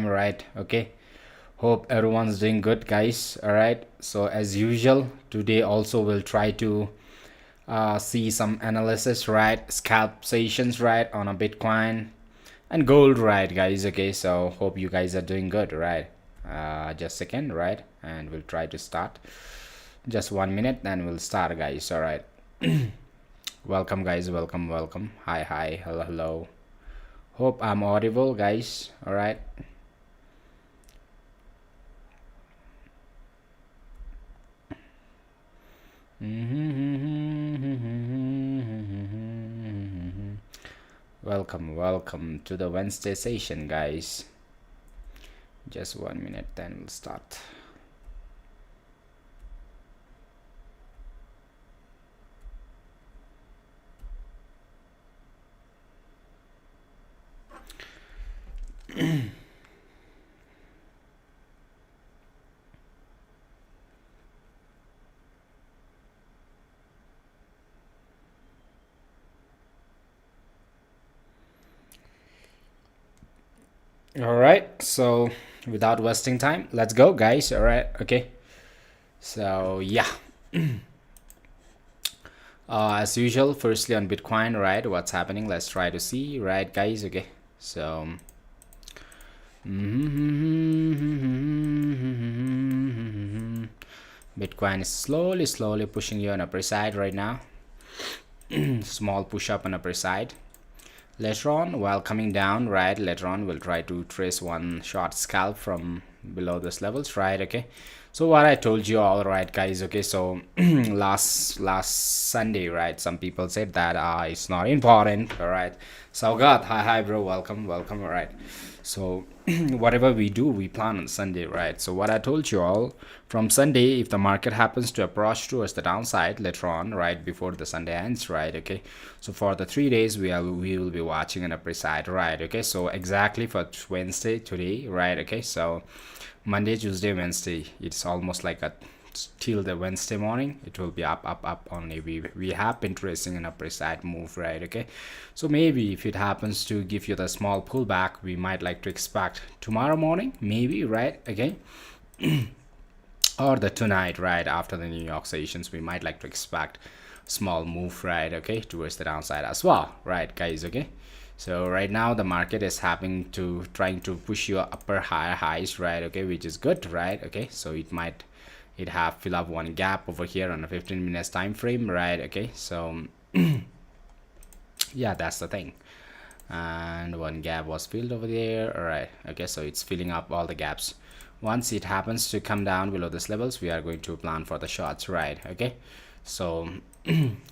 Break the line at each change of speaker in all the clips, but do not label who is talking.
time, right? Okay, hope everyone's doing good, guys. All right, so as usual today also we'll try to see some analysis, right? Scalp sessions, right, on a Bitcoin and gold, right, guys? Okay, so hope you guys are doing good, right? Just a second, right, and we'll try to start. Just 1 minute and we'll start, guys. All right. Welcome, guys. Welcome. Hi. Hello. Hope I'm audible, guys. All right. Welcome to the Wednesday session, guys. Just 1 minute, then we'll start. All right, so without wasting time, let's go, guys. All right, okay. So yeah, as usual, firstly on Bitcoin, right? What's happening? Let's try to see, right, guys? Okay, so Bitcoin is slowly pushing you on upper side right now. Small push up on upper side. Later on, while coming down, right, later on we'll try to trace one short scalp from below this levels, right? Okay, so what I told you, all right, guys. Okay, so last Sunday, right, some people said that it's not important. All right, so God, hi bro, welcome. All right, so whatever we do, we plan on Sunday, right? So what I told you all, from Sunday, if the market happens to approach towards the downside later on, right, before the Sunday ends, right? Okay, so for the 3 days we will be watching an upper side, right? Okay, so exactly for Wednesday today, right? Okay, so Monday, Tuesday, Wednesday, it's almost like a till the Wednesday morning it will be up only. We have been tracing an upper side move, right? Okay, so maybe if it happens to give you the small pullback, we might like to expect tomorrow morning, maybe, right? Okay, or the tonight, right, after the New York sessions, we might like to expect small move, right? Okay, towards the downside as well, right, guys? Okay, so right now the market is trying to push your upper higher highs, right? Okay, which is good, right? Okay, so it have fill up one gap over here on a 15 minutes time frame, right? Okay, so yeah, that's the thing, and one gap was filled over there. All right, okay, so it's filling up all the gaps. Once it happens to come down below this levels, we are going to plan for the shorts, right? Okay, so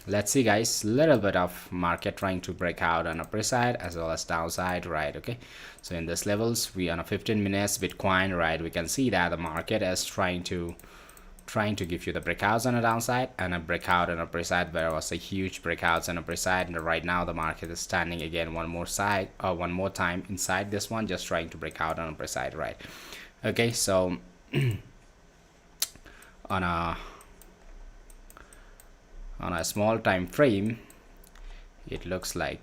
let's see, guys, little bit of market trying to break out on upper side as well as downside, right? Okay, so in this levels, we on a 15 minutes Bitcoin, right, we can see that the market is trying to give you the breakouts on the downside and a breakout on the upper side. There was a huge breakouts on the upper side, and right now the market is standing again one more time inside this one, just trying to break out on the upper side, right? Okay, so on a small time frame, it looks like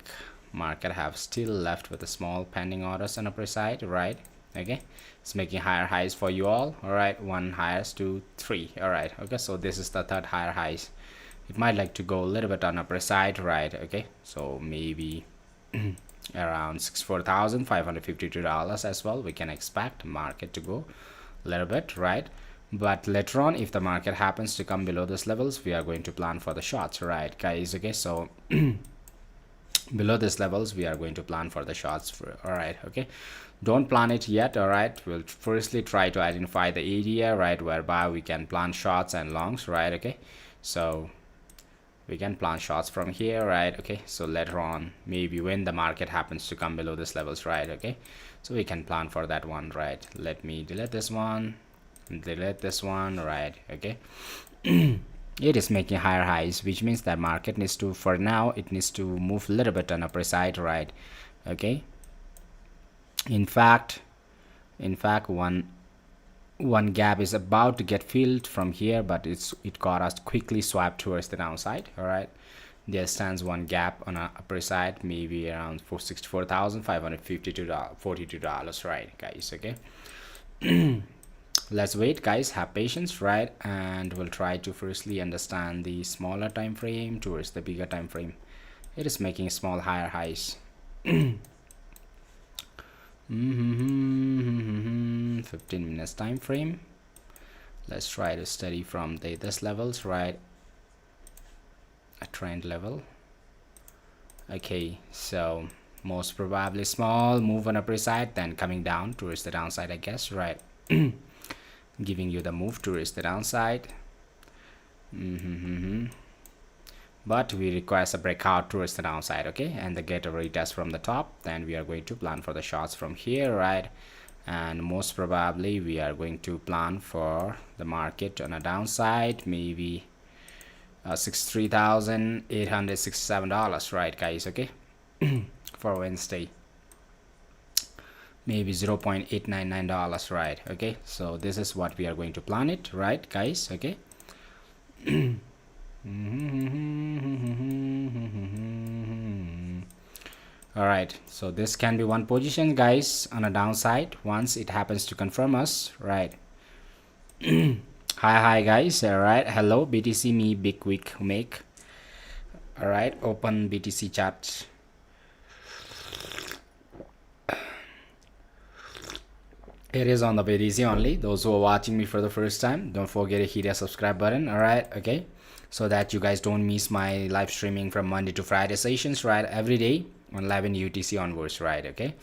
market have still left with a small pending orders on upper side, right? Okay, it's making higher highs for you all right, one highs, 2, 3. All right, okay, so this is the third higher highs. It might like to go a little bit on upper side, right? Okay, so maybe around $64,552 as well, we can expect market to go a little bit, right? But later on, if the market happens to come below those levels, we are going to plan for the shorts, right, guys? Okay, so below these levels we are going to plan for the shorts all right, okay, don't plan it yet. All right, we'll firstly try to identify the area, right, whereby we can plan shorts and longs, right? Okay, so we can plan shorts from here, right? Okay, so later on, maybe when the market happens to come below these levels, right? Okay, so we can plan for that one, right? Let me delete this one, right? Okay. It is making higher highs, which means that market needs to, for now, it needs to move a little bit on upper side, right? Okay, in fact one gap is about to get filled from here, but it got us quickly swapped towards the downside. All right, there stands one gap on a upper side, maybe around $64,542, right guys? Okay. Let's wait guys, have patience, right? And we'll try to firstly understand the smaller time frame towards the bigger time frame. It is making small higher highs. 15 minutes time frame. Let's try to study from this levels, right? A trend level. Okay, so most probably small move on upper side, then coming down towards the downside, I guess, right? Giving you the move towards the downside. But we require a breakout towards the downside, okay, and the get a retest from the top. Then we are going to plan for the shots from here, right? And most probably we are going to plan for the market on a downside, maybe $63,867, right guys? Okay. For Wednesday, maybe $0.899, right? Okay, so this is what we are going to plan it, right guys? Okay. All right, so this can be one position guys on a downside once it happens to confirm us, right? Hi guys. All right, hello BTC, me big week make. All right, open BTC chat. It is on the BTC only. Those who are watching me for the first time, don't forget to hit the subscribe button. All right, okay, so that you guys don't miss my live streaming from Monday to Friday sessions, right? Every day on 11 UTC onwards, right? Okay.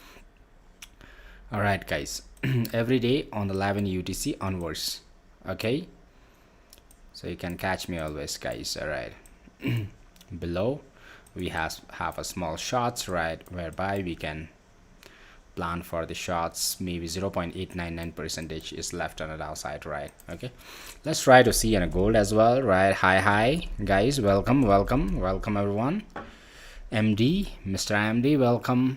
All right guys, every day on 11 UTC onwards, okay, so you can catch me always guys. All right. Below we have a small shots, right, whereby we can plan for the shots. Maybe 0.899% is left on the downside, right? Okay, let's try to see on a gold as well, right? Hi guys, welcome everyone. MD, Mr. MD, welcome.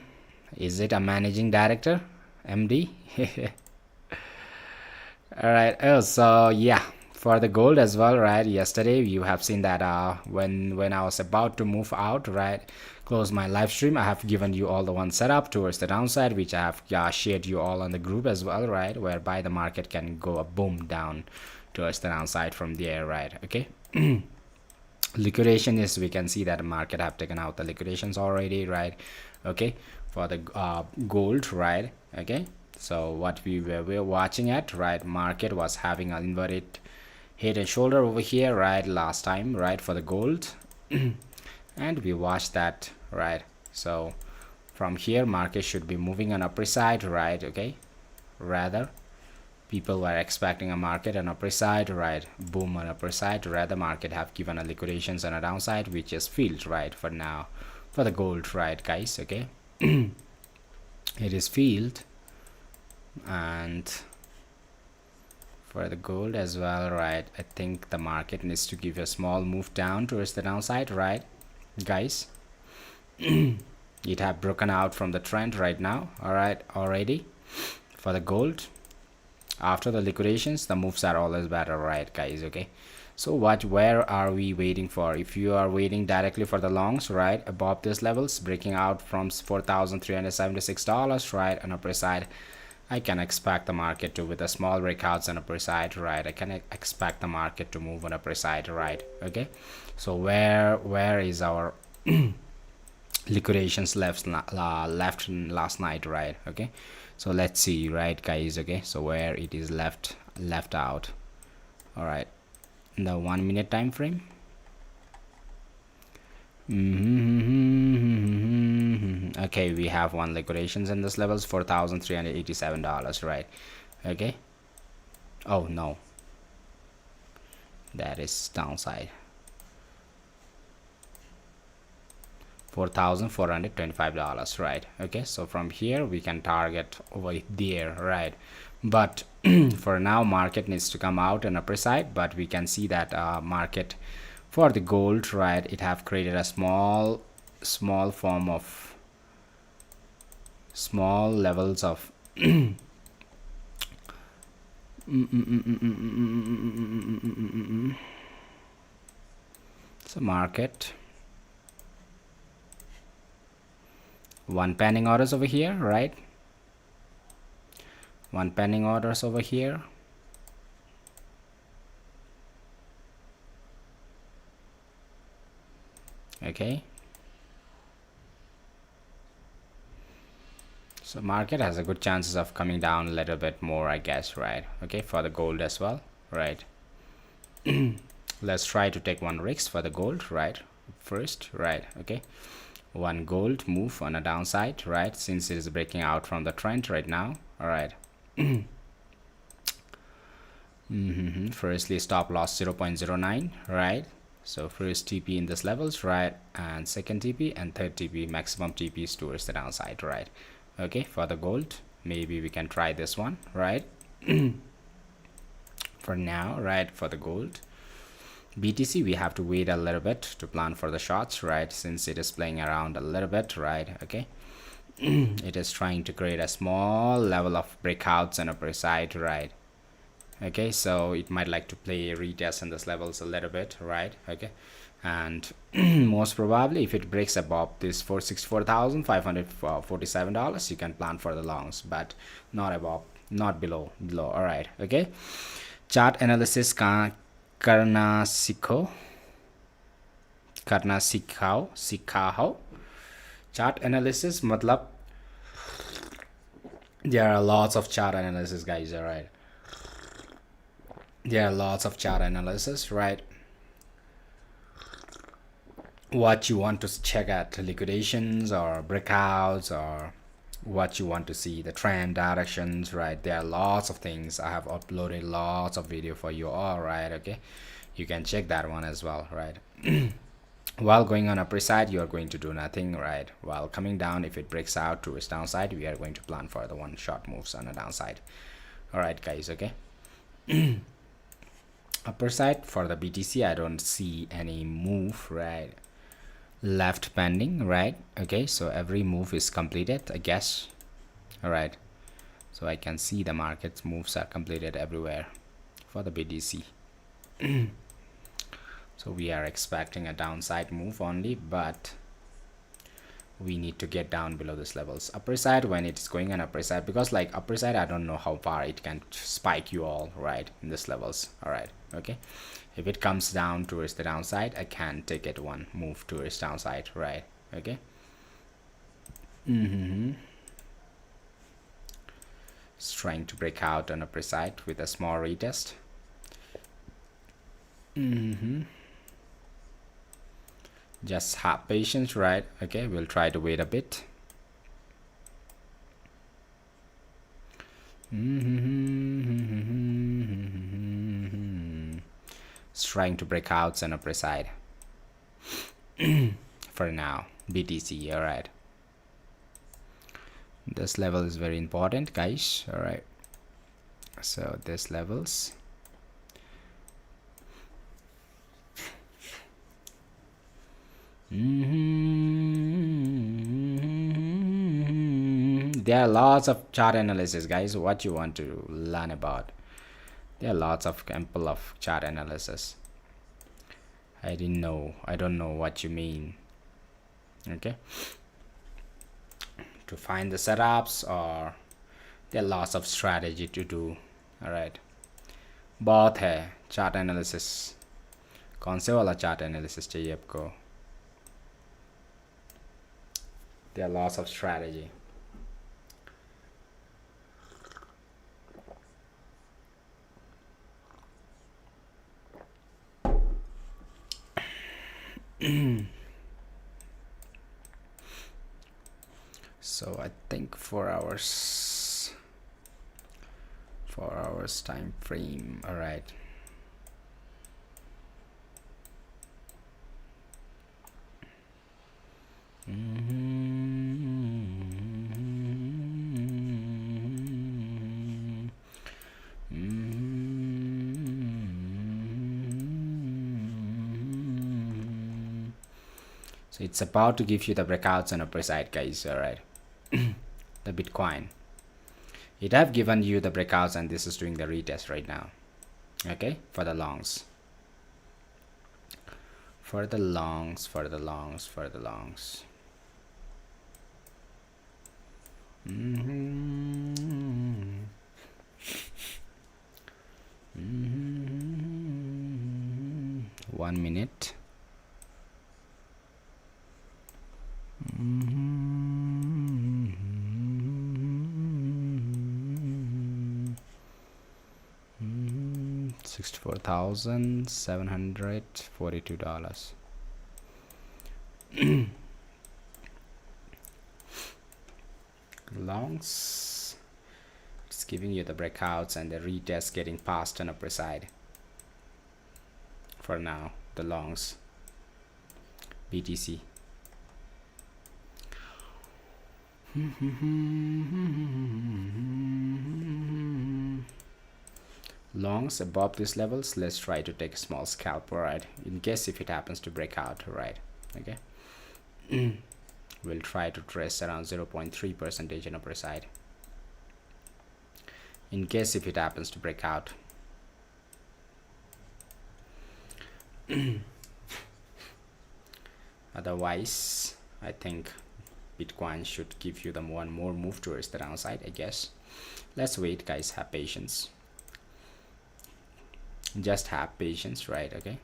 Is it a managing director, MD? All right. Oh, so yeah, for the gold as well, right? Yesterday you have seen that when I was about to move out, right, close my live stream, I have given you all the one setup towards the downside, which I have shared you all on the group as well, right, whereby the market can go a boom down towards the downside from there, right? Okay. Liquidation is, we can see that the market have taken out the liquidations already, right? Okay, for the gold, right? Okay, so what we were watching at, right, market was having an inverted head and shoulder over here, right, last time, right, for the gold. And we watched that, right? So from here market should be moving on upper side, right? Okay, rather people were expecting a market on upper side, right, boom on upper side. Rather market have given a liquidations on a downside, which is filled, right, for now for the gold, right guys? Okay. It is filled. And for the gold as well, right, I think the market needs to give a small move down towards the downside, right guys? It have broken out from the trend right now, all right, already. For the gold, after the liquidations, the moves are always better, right guys? Okay, so where are we waiting for? If you are waiting directly for the longs, right, above these levels, breaking out from $4,376, right, on upper side, I can expect the market to, with a small breakouts on upper side, right, I can expect the market to move on upper side, right? Okay, so where is our liquidations left last night, right? Okay, so let's see, right guys? Okay, so where it is left out. All right, the 1 minute time frame. Okay, we have one liquidations in this levels, $4,387, right? Okay, oh no, that is downside, $4,425, right? Okay, so from here we can target over there, right? But for now market needs to come out on upper side, but we can see that market for the gold, right, it have created a small form of small levels of so market One pending orders over here, right? One pending orders over here. Okay, so market has a good chances of coming down a little bit more, I guess, right? Okay, for the gold as well, right? Let's try to take one risk for the gold, right? First, right? Okay, one gold move on a downside, right? Since it is breaking out from the trend right now, all right. Firstly, stop loss 0.09, right? So first TP in this levels, right? And second TP and third TP, maximum TPs towards the downside, right? Okay, for the gold, maybe we can try this one, right? For now, right? For the gold, BTC, we have to wait a little bit to plan for the shots, right? Since it is playing around a little bit, right? Okay, it is trying to create a small level of breakouts on upper side, right? Okay, so it might like to play retest in this levels a little bit, right? Okay, and most probably if it breaks above this $464,547, you can plan for the longs, but not above, not below. All right, okay. Chart analysis का करना सीखा हो. Chart analysis मतलब there are lots of chart analysis, guys. All right, there are lots of chart analysis, right? What you want to check at, liquidations or breakouts, or what you want to see, the trend directions, right? There are lots of things. I have uploaded lots of video for you all, right? Okay, you can check that one as well, right? While going on upper side, you are going to do nothing, right? While coming down, if it breaks out to its downside, we are going to plan for the one shot moves on the downside. All right, guys. Okay. Upper side for the BTC, I don't see any move, right? Left pending, right? Okay, so every move is completed, I guess. All right, so I can see the market's moves are completed everywhere for the BTC. So we are expecting a downside move only, but we need to get down below this levels. Upper side, when it's going on upper side, because like upper side, I don't know how far it can spike you all, right, in this levels. All right, okay, if it comes down towards the downside, I can take it one move towards downside, right? Okay. It's trying to break out on upper side with a small retest. Just have patience, right? Okay, we'll try to wait a bit. It's trying to break out on upper side for now, BTC. All right, this level is very important, guys. All right, so this levels, there are lots of chart analysis, guys. What you want to learn about, there are lots of ample of chart analysis. I don't know what you mean. Okay, to find the setups, or there are lots of strategy to do. all right, बहुत है chart analysis. कौन से वाला chart analysis चाहिए आपको? There are lots of strategy. So I think 4 hours time frame. All right, so it's about to give you the breakouts on upper side, guys. All right. The Bitcoin, it have given you the breakouts, and this is doing the retest right now. Okay, for the longs, for the longs. Mm-hmm. 1 minute. Mm-hmm. 64,742. Longs, it's giving you the breakouts and the retest getting passed on upper side. For now, the longs, BTC. Longs above these levels, let's try to take a small scalp, right, in case if it happens to break out, right? Okay. We'll try to trace around 0.3% on upper side in case if it happens to break out. Otherwise, I think Bitcoin should give you the one more move towards the downside, I guess. Let's wait, guys. Have patience. Just have patience, right? Okay.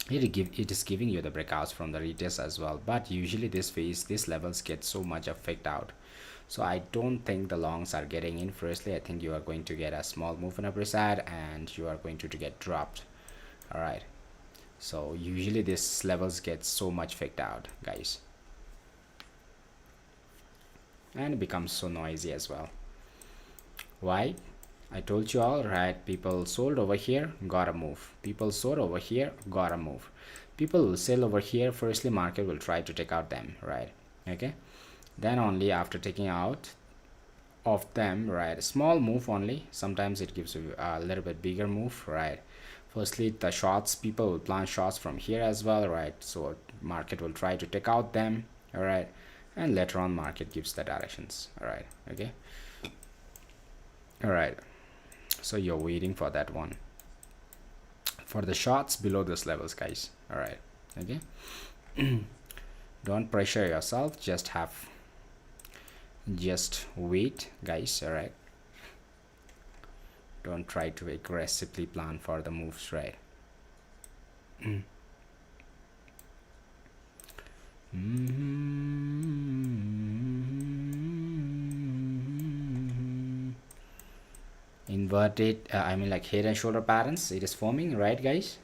It is giving you the breakouts from the retest as well, but usually these levels get so much affect out. So I don't think the longs are getting in. Firstly, I think you are going to get a small move on upper side and you are going to get dropped. All right. So usually these levels get so much faked out, guys, and it becomes so noisy as well. Why? I told you all, right? People sold over here, gotta move. People sold over here, gotta move. People will sell over here. Firstly, market will try to take out them, right? Okay. Then only after taking out of them, right, small move only, sometimes it gives you a little bit bigger move, right? Firstly, the shots, people will plan shots from here as well, right? So market will try to take out them, all right, and later on market gives the directions, all right. Okay. All right, so you're waiting for that one, for the shots below those levels, guys. All right. Okay. Don't pressure yourself, just wait, guys. All right. Don't try to aggressively plan for the moves, right? Inverted, I mean like head and shoulder patterns, it is forming, right, guys?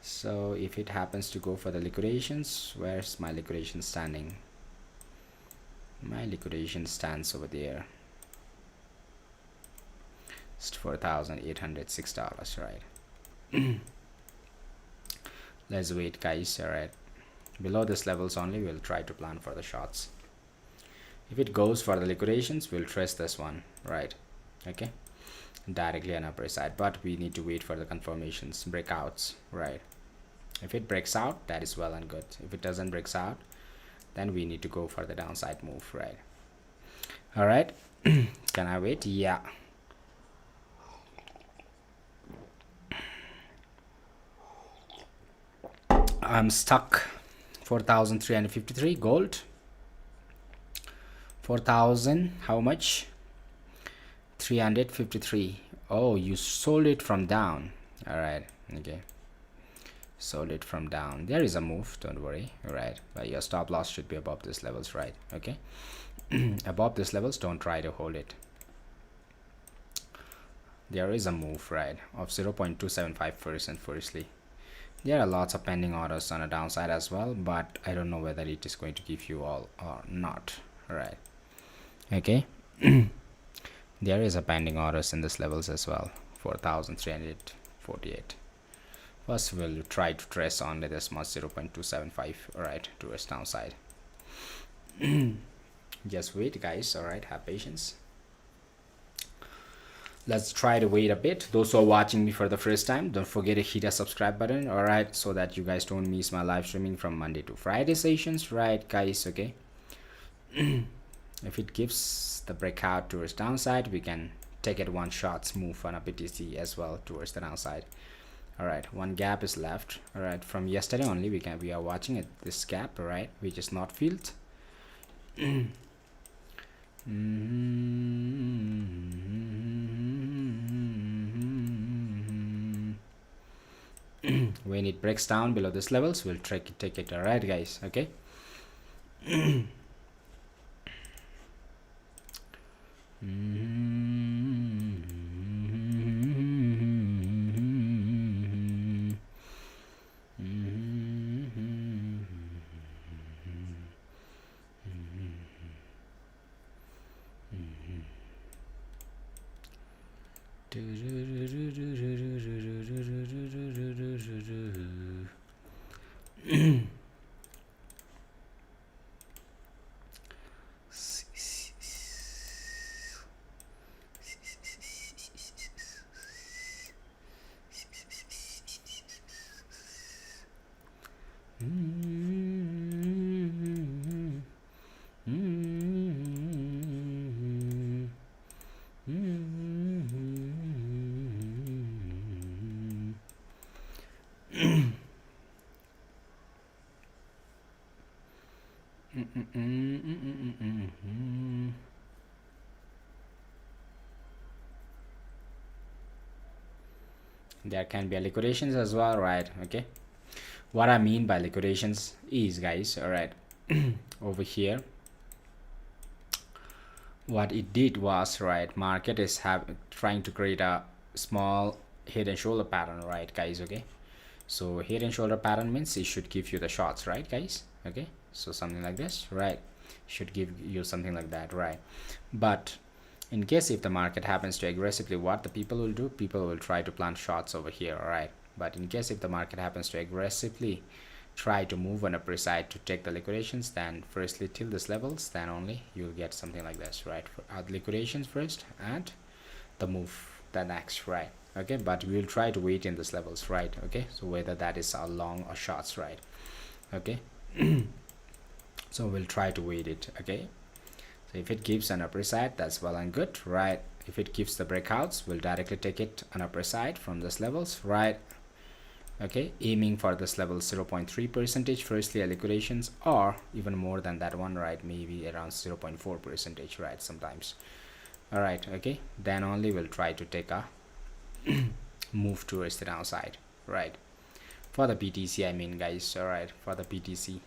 So if it happens to go for the liquidations, where's my liquidation standing? My liquidation stands over there. It's $4,806, right? Let's wait, guys. All right, below this levels only we'll try to plan for the shots. If it goes for the liquidations, we'll trace this one, right? Okay, directly on upper side, but we need to wait for the confirmations, breakouts, right? If it breaks out, that is well and good. If it doesn't breaks out, then we need to go for the downside move, right? All right. Can I wait? Yeah. I'm stuck. 4,353 gold. 4,000, how much? 353. Oh, you sold it from down. All right. Okay, sold it from down. There is a move, don't worry. All right, but your stop loss should be above these levels, right? Okay. Above these levels, don't try to hold it. There is a move, right, of 0.275%. Firstly, there are lots of pending orders on a downside as well, but I don't know whether it is going to give you all or not. All right. Okay. There is a pending orders in these levels as well. 4,348. First, we'll try to trace only this much, 0.275, all right, towards downside. Just wait, guys. All right, have patience. Let's try to wait a bit. Those who are watching me for the first time, don't forget to hit a subscribe button, all right, so that you guys don't miss my live streaming from Monday to Friday sessions, right, guys? Okay. If it gives the breakout towards downside, we can take it one shots move on a BTC as well towards the downside. All right, one gap is left. All right, from yesterday only we are watching it, this gap, all right, which is not filled. When it breaks down below this levels, we'll take it. All right, guys. Okay. There can be liquidations as well, right? Okay. What I mean by liquidations is, guys, all right, over here, what it did was, right, market is trying to create a small head and shoulder pattern, right, guys? Okay. So head and shoulder pattern means it should give you the shots, right, guys? Okay. So something like this, right, should give you something like that, right? But in case if the market happens to aggressively, what the people will do, people will try to plant shots over here, all right? But in case if the market happens to aggressively try to move on a upper side to take the liquidations, then firstly till this levels, then only you'll get something like this, right? For liquidations first and the move the next, right? Okay, but we'll try to wait in this levels, right? Okay, so whether that is a long or shorts, right? Okay. So we'll try to wait it. Okay, so if it gives an upper side, that's well and good, right? If it gives the breakouts, we'll directly take it on upper side from this levels, right? Okay, aiming for this level 0.3 percentage firstly a liquidations, or even more than that one, right? Maybe around 0.4 percentage, right? Sometimes. All right. Okay, then only we'll try to take a move towards the downside, right? For the BTC, I mean, guys. All right, for the BTC,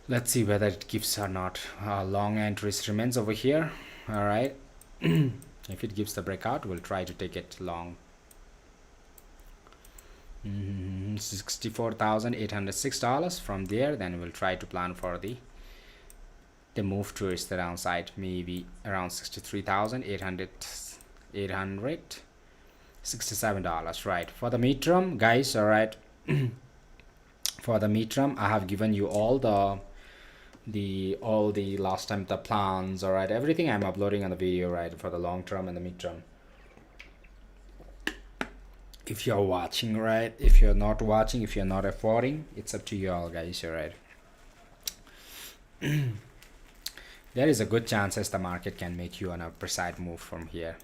let's see whether it gives or not. Long entries remains over here. All right. If it gives the breakout, we'll try to take it long. $64,806 from there. Then we'll try to plan for the move towards the downside, maybe around $63,867, right? For the midterm, guys, all right. For the midterm, I have given you all the last time the plans, all right, everything I'm uploading on the video, right? For the long term and the midterm, if you're watching, right? If you're not watching, if you're not affording, it's up to you all, guys, all right. There is a good chance as the market can make you an upper side move from here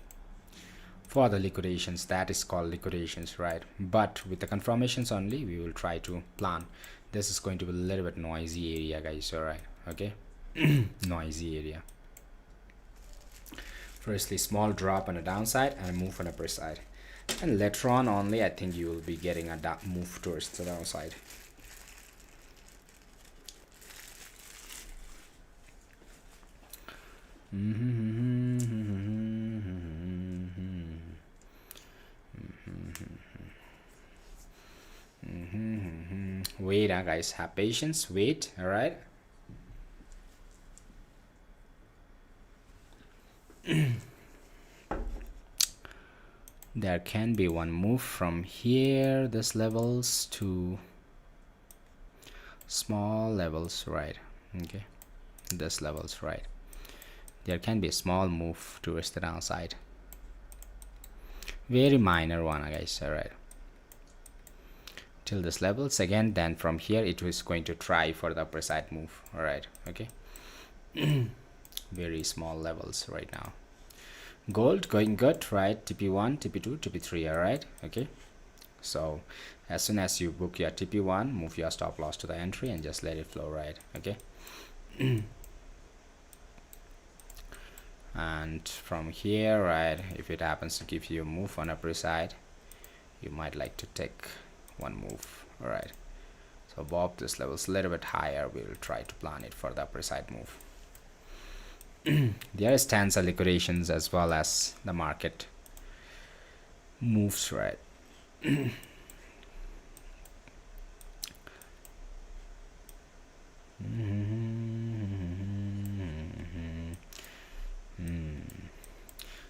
for the liquidations. That is called liquidations, right? But with the confirmations only, we will try to plan. This is going to be a little bit noisy area, guys, all right? Okay. Noisy area. Firstly, small drop on a downside and a move on upper side, and later on only I think you will be getting a move towards the downside. Wait, guys, have patience, wait. All right. There can be one move from here, this levels to small levels, right? Okay, this levels, right? There can be a small move towards the downside, very minor one, guys, all right, till this levels again. Then from here it was going to try for the upper side move, all right? Okay. Very small levels right now. Gold going good, right? TP1, TP2, TP3, all right? Okay, so As soon as you book your TP1, move your stop loss to the entry and just let it flow, right? Okay. And from here, right, if it happens to give you a move on upper side, you might like to take one move. All right, so above this level's a little bit higher, we will try to plan it for the upper side move. There stands a liquidations as well as the market moves, right?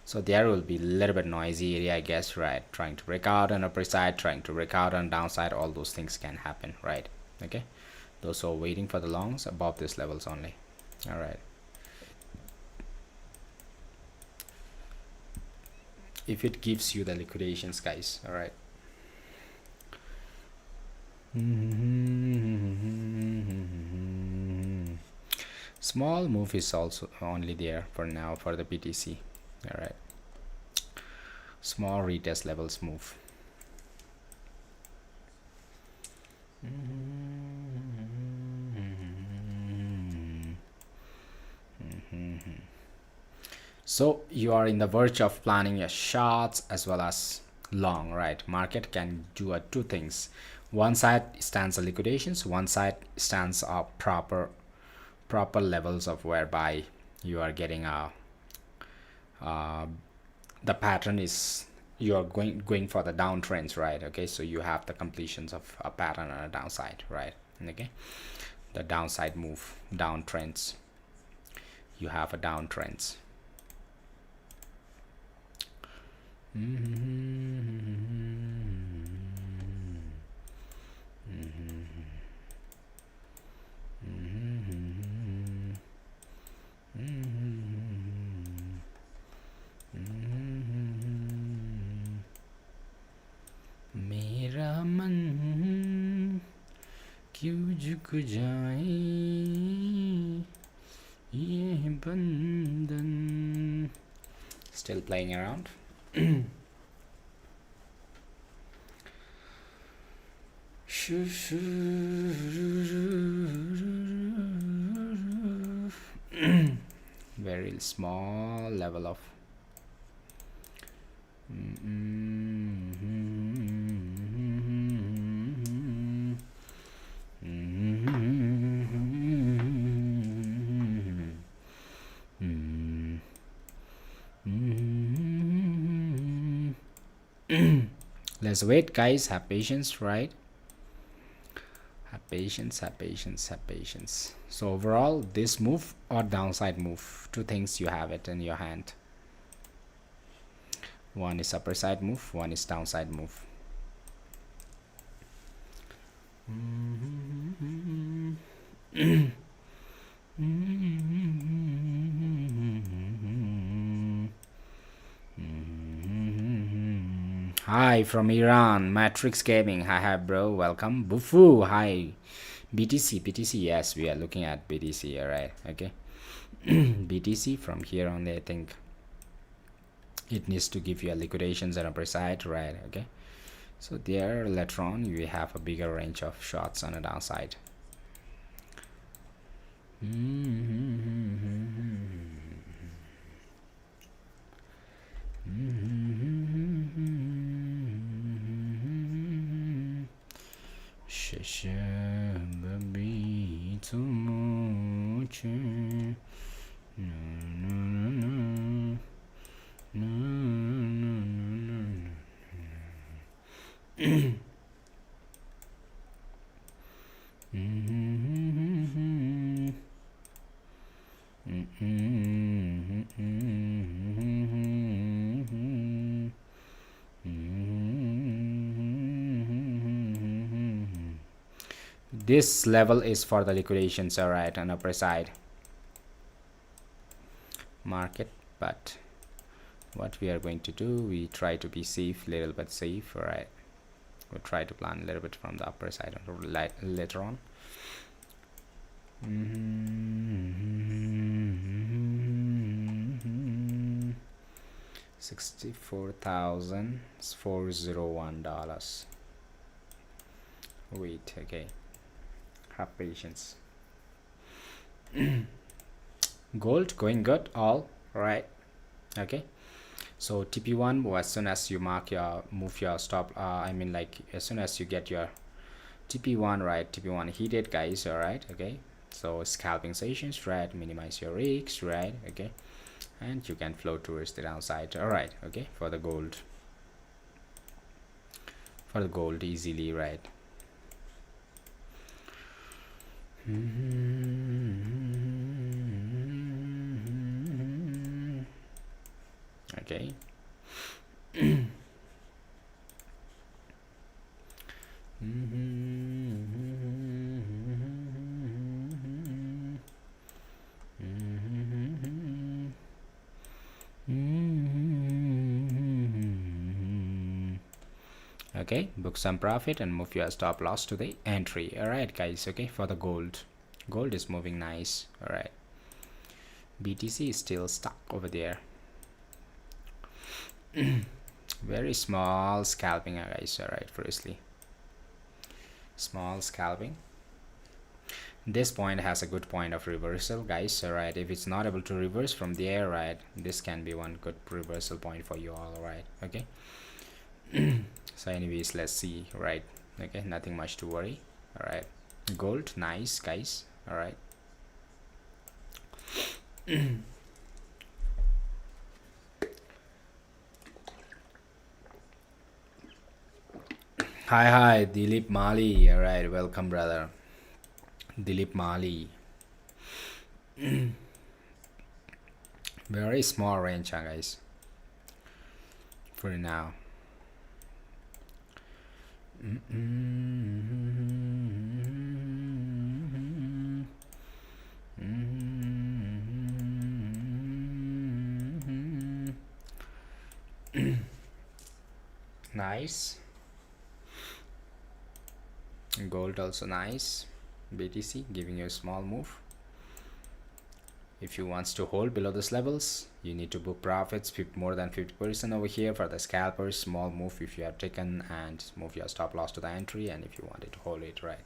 So there will be a little bit noisy area, I guess, right? Trying to break out on upper side, trying to break out on downside, all those things can happen, right? Okay, those who are waiting for the longs above these levels only. All right, if it gives you the liquidations, guys. All right. Small move is also only there for now for the BTC. All right, small retest levels move. So you are in the verge of planning your shorts as well as long, right? Market can do two things. One side stands a liquidations, one side stands a proper levels of whereby you are getting a the pattern is you're going for the downtrends, right? Okay, so you have the completions of a pattern on a downside, right? Okay, the downside move, downtrends, you have a downtrends. मेरा मन क्यों झुक जाए ये बंधन. Still playing around. Very small level of let's wait, guys. Have patience, right? Have patience. So overall, this move or downside move, two things you have it in your hand. One is upper side move, one is downside move. Hi from Iran, Matrix Gaming. Hi bro, welcome. Bufu, hi. BTC, yes, we are looking at BTC, alright, okay. BTC from here on, I think it needs to give you a liquidations and upper side, right? Okay, so there later on you have a bigger range of shots on the downside. This level is for the liquidations, all right, on upper side market, but what we are going to do, we try to be safe, little bit safe, all right. We'll try to plan a little bit from the upper side later on. 64,401 dollars. wait. Okay, have patience. Gold going good, all right. Okay, so TP1, as soon as you move your stop, I mean, like, as soon as you get your TP1, right, TP1 heated, guys. All right. Okay, so scalping sessions, right, minimize your risks, right. Okay, and you can flow towards the downside. All right. Okay, for the gold, easily, right. Okay. Okay, book some profit and move your stop loss to the entry. All right, guys. Okay, for the gold is moving nice. All right, BTC is still stuck over there. Very small scalping, guys. All right, firstly, small scalping. This point has a good point of reversal, guys. All right, if it's not able to reverse from there, right, this can be one good reversal point for you all. Right. Okay. So anyways, let's see, right. Okay, nothing much to worry. All right, gold, nice, guys. All right. Hi, Dilip Mali. All right, welcome, brother. Dilip Mali. Very small range, guys, for now. Nice. Gold also nice. BTC giving you a small move. If you wants to hold below these levels, you need to book profits more than 50% over here. For the scalpers, small move if you have taken, and move your stop loss to the entry, and if you wanted to hold it, right.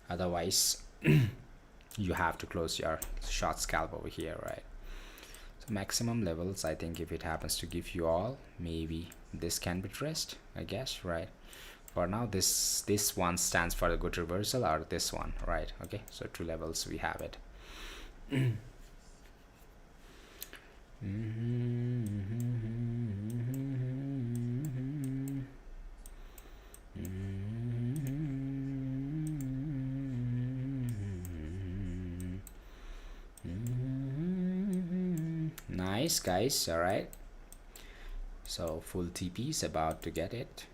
Otherwise you have to close your short scalp over here, right. So maximum levels, I think, if it happens to give you all, maybe this can be traced, I guess, right. For now, this one stands for a good reversal, or this one, right. Okay, so two levels we have it. Nice, guys. All right, so full TP is about to get it.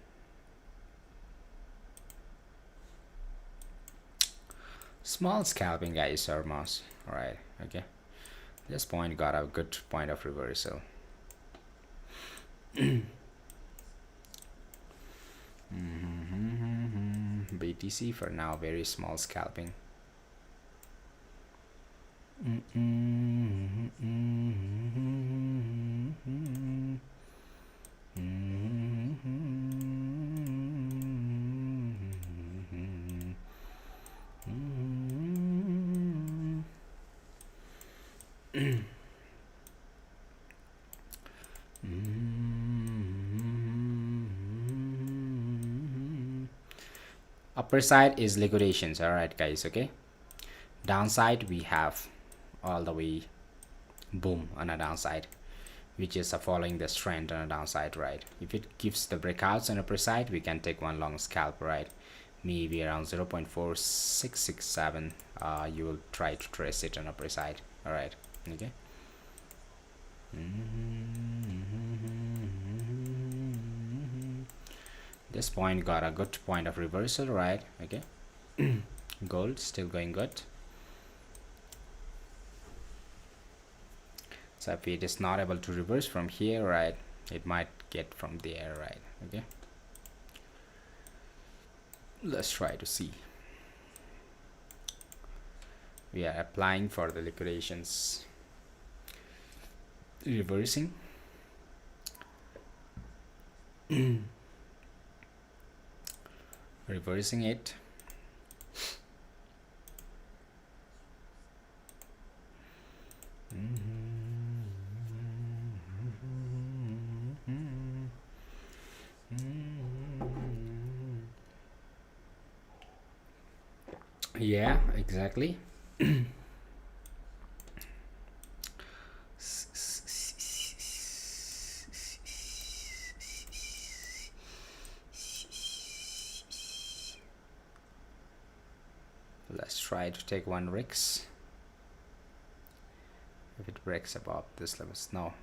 Small scalping, guys, almost. All right. Okay, this point got a good point of reversal. BTC for now, very small scalping. Upper side is liquidations. All right, guys. Okay, downside we have all the way boom on a downside, which is following this trend on a downside, right. If it gives the breakouts on upper side, we can take one long scalp, right, maybe around 0.4667. You will try to trace it on upper side. All right. Okay. This point got a good point of reversal, right. Okay. Gold still going good. So if it is not able to reverse from here, right, it might get from there, right. Okay, let's try to see. We are applying for the liquidations, reversing. Reversing it. Yeah, exactly. Let's try to take one risk. If it breaks above this level, no.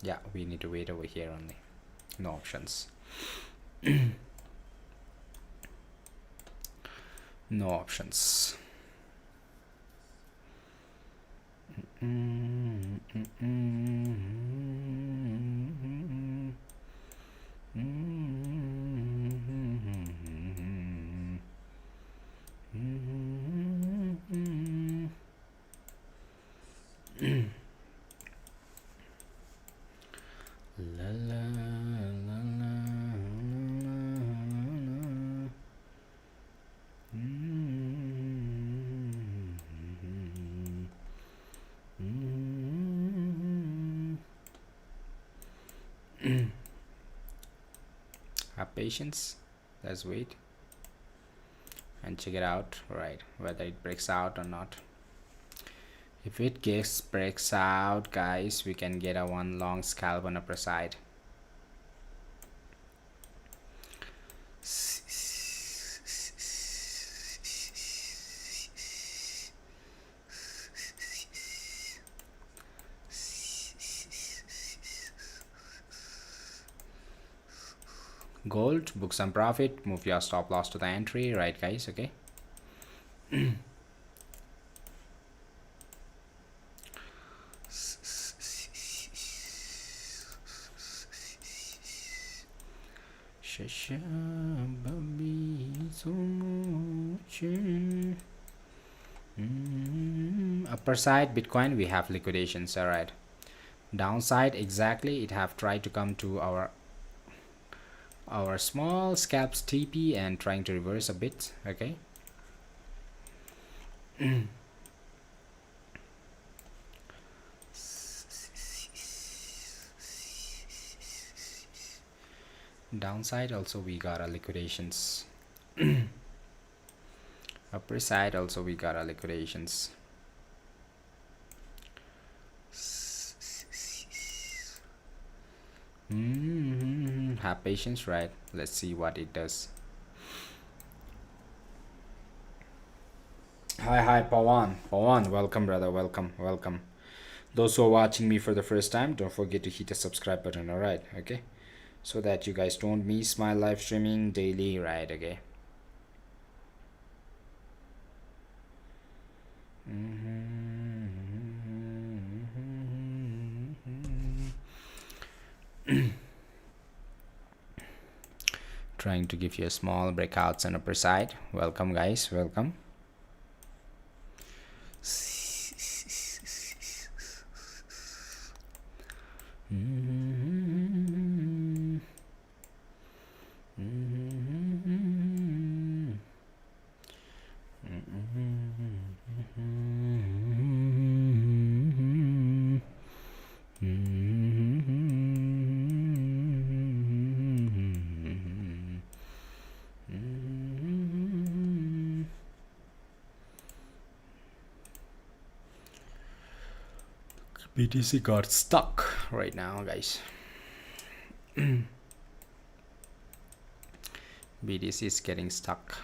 Yeah, we need to wait over here only. No options. No options. La, la, la, la, have patience. Let's wait and check it out, right, whether it breaks out or not. If it breaks out, guys, we can get a one long scalp on upper side. Gold, book some profit, move your stop loss to the entry, right, guys? Okay. Upper side Bitcoin, we have liquidations. All right. Downside, exactly, it have tried to come to our small scalps TP and trying to reverse a bit. Okay. Downside also we got our liquidations. Upper side also we got our liquidations. Have patience, right? Let's see what it does. Hi Pawan, welcome brother, welcome. Those who are watching me for the first time, don't forget to hit the subscribe button. All right, okay, so that you guys don't miss my live streaming daily, right? Okay. Trying to give you a small breakouts on upper side. Welcome, guys, welcome. BTC got stuck right now, guys. BTC is getting stuck.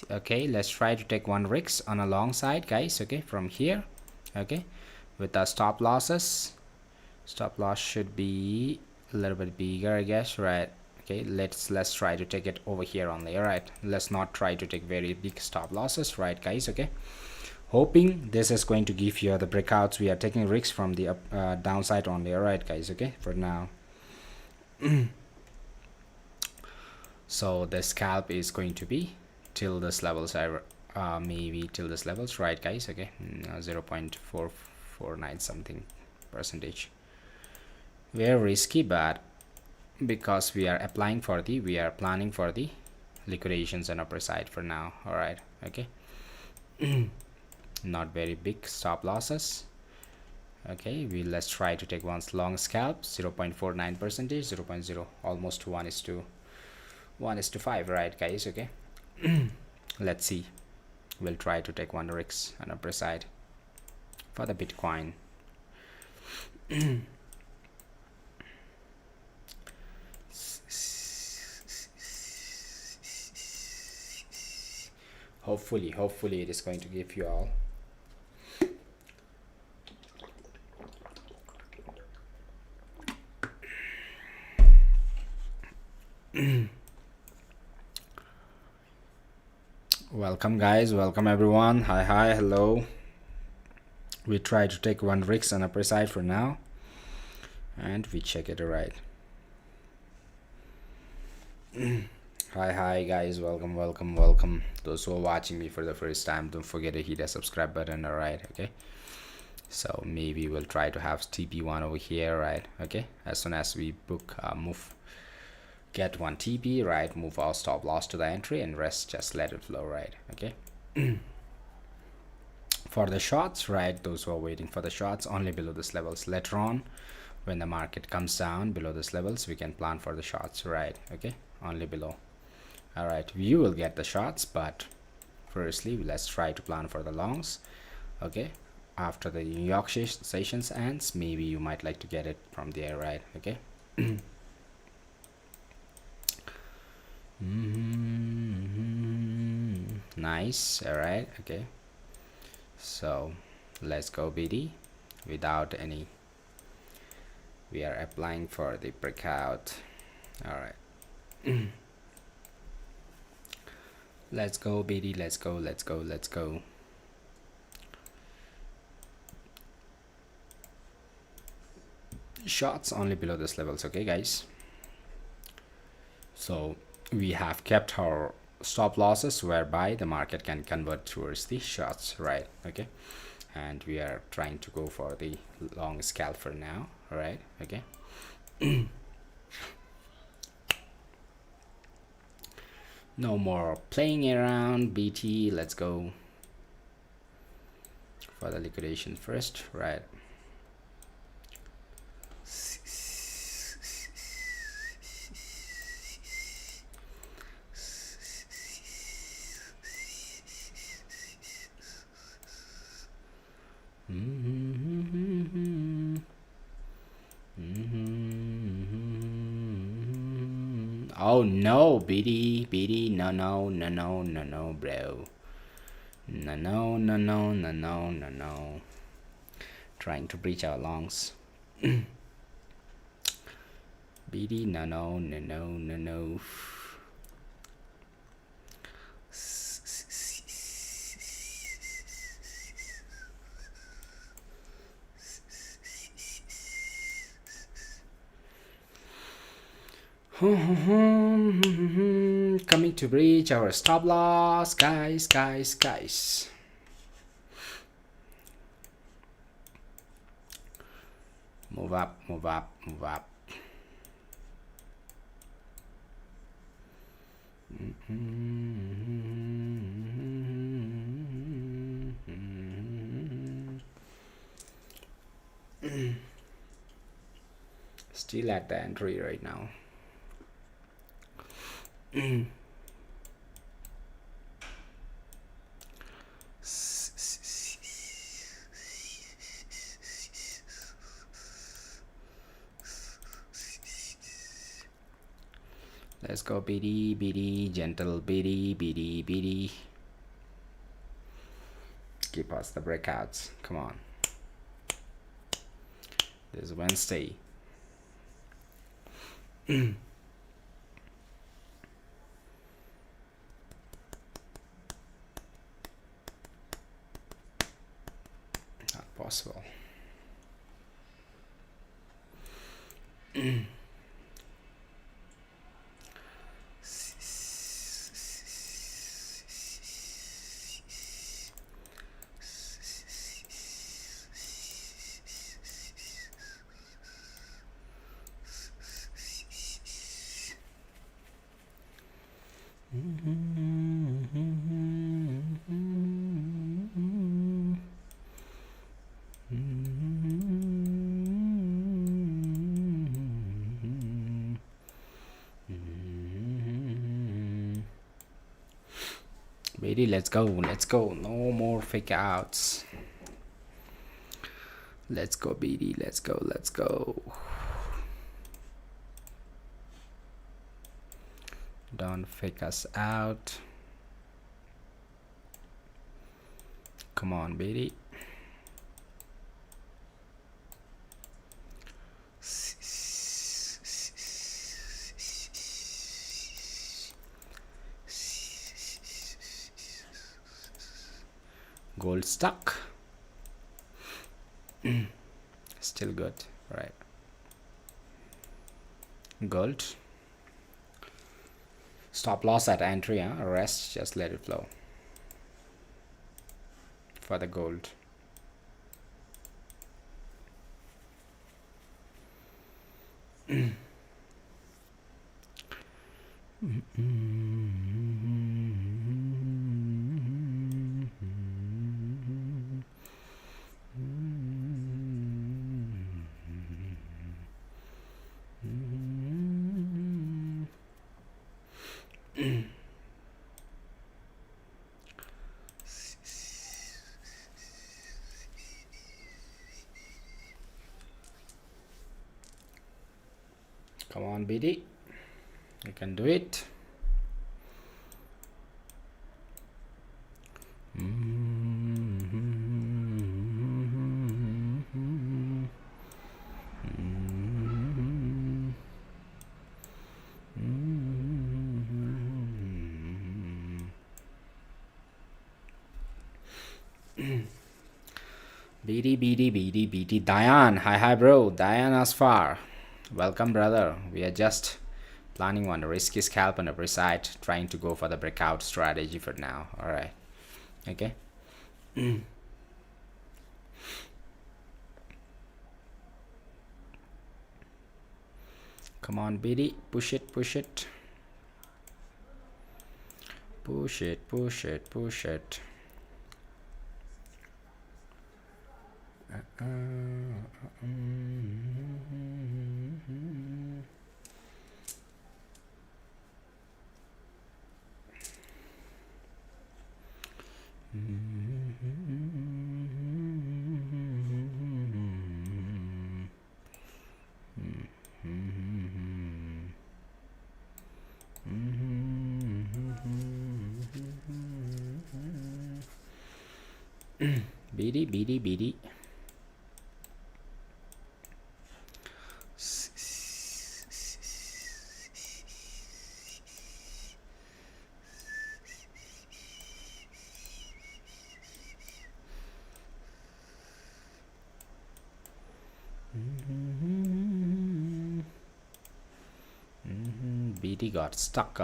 Okay, let's try to take one risk on a long side, guys. Okay, from here. Okay, with our stop losses. Stop loss should be a little bit bigger, I guess, right? Okay, let's try to take it over here only. All right, let's not try to take very big stop losses, right, guys? Okay, hoping this is going to give you the breakouts. We are taking risks from the downside only. All right, guys. Okay, for now. So the scalp is going to be till this levels, maybe till this levels, right, guys? Okay, 0.449 something percentage. Very risky, but because we are planning for the liquidations on upper side for now. All right, okay. not very big stop losses. Okay, let's try to take one long scalp. 0.49 percentage, 0.0, almost 1:5, right guys? Okay. Let's see, we'll try to take one risk on upper side for the Bitcoin. Hopefully it is going to give you all. Welcome guys, welcome everyone. Hi, hello. We try to take one risk on upper side for now, and we check it right. Hi guys, welcome. Those who are watching me for the first time, don't forget to hit the subscribe button. All right, okay. So maybe we'll try to have TP1 over here, right? Okay, as soon as we book get one TP, right, move our stop loss to the entry, and rest just let it flow, right? Okay. For the shots, right, those who are waiting for the shots, only below this levels. Later on, when the market comes down below this levels, we can plan for the shots, right? Okay, only below. All right, you will get the shots, but firstly let's try to plan for the longs. Okay, after the New York sessions ends, maybe you might like to get it from there, right? Okay. Nice. All right, okay, so let's go BD without any. We are applying for the breakout. All right. Let's go BD, let's go. Shots only below this levels, okay guys. So we have kept our stop losses whereby the market can convert towards the shots, right? Okay, and we are trying to go for the long scalp for now, right? Okay. No more playing around. BT, let's go for the liquidation first, right? Oh no, BD, no, bro. No. Trying to breach our longs. BD, no. Coming to breach our stop loss, guys. Move up. Still at the entry right now. Let's go BD, gentle BD. Give us the breakouts. Come on. This is Wednesday. Not possible. BD, let's go, let's go. No more fake outs. Let's go, BD, let's go, let's go. Don't fake us out. Come on, BD. Gold stuck. Still good, right? Gold. Stop loss at entry, huh? Rest, just let it flow. For the gold. Come on, BD. You can do it. BD. Diane, hi, bro. Diane Asfar. Welcome, brother. We are just planning on a risky scalp on the side, trying to go for the breakout strategy for now. All right. Okay. Come on, BD. Push it. Push it. BD. BD got stuck.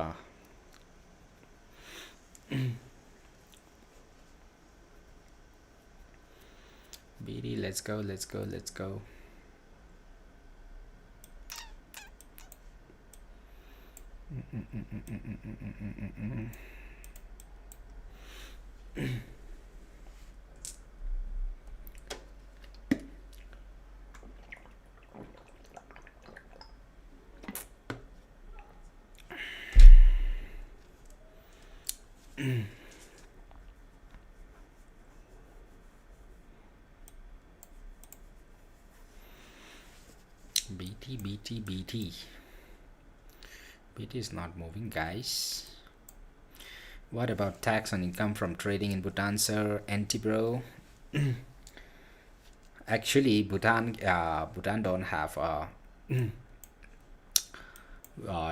BD, let's go. BT. BT is not moving, guys. What about tax on income from trading in Bhutan, sir? NT, bro. Actually, Bhutan don't have